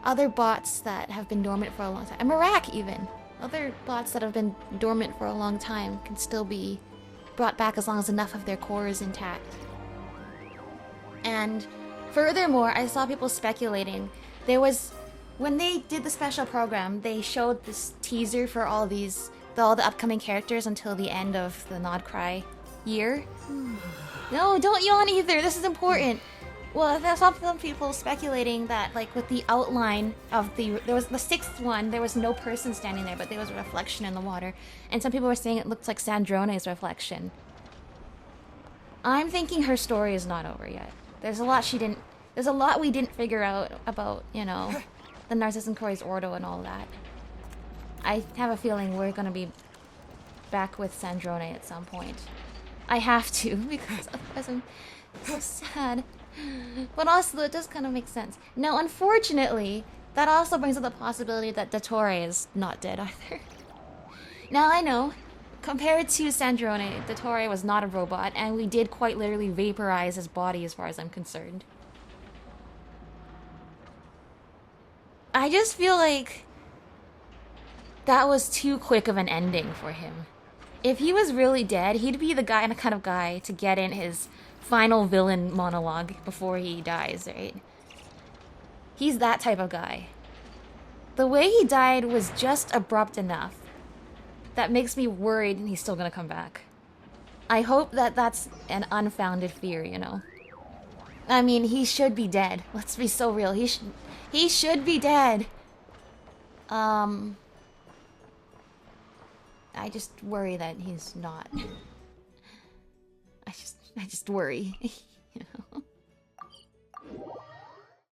Other bots that have been dormant for a long time. And Marak even. Other bots that have been dormant for a long time can still be brought back as long as enough of their core is intact. And furthermore, I saw people speculating. When they did the special program, they showed this teaser for all the upcoming characters until the end of the Nod-Krai year. No, don't yawn either. This is important. Well, there's some people speculating that, like, with the outline of there was the sixth one, there was no person standing there, but there was a reflection in the water. And some people were saying it looked like Sandrone's reflection. I'm thinking her story is not over yet. There's a lot we didn't figure out about, you know, the Narcissus Corey's Ordo and all that. I have a feeling we're gonna be back with Sandrone at some point. I have to, because otherwise I'm so sad. But also, it does kind of make sense. Now, unfortunately, that also brings up the possibility that Dottore is not dead either. Now, I know, compared to Sandrone, Dottore was not a robot, and we did quite literally vaporize his body as far as I'm concerned. I just feel like that was too quick of an ending for him. If he was really dead, he'd be the kind of guy to get in his final villain monologue before he dies, right? He's that type of guy. The way he died was just abrupt enough that makes me worried he's still gonna come back. I hope that that's an unfounded fear, you know? I mean, he should be dead. Let's be so real. He should be dead. I just worry that he's not. I just worry, you know?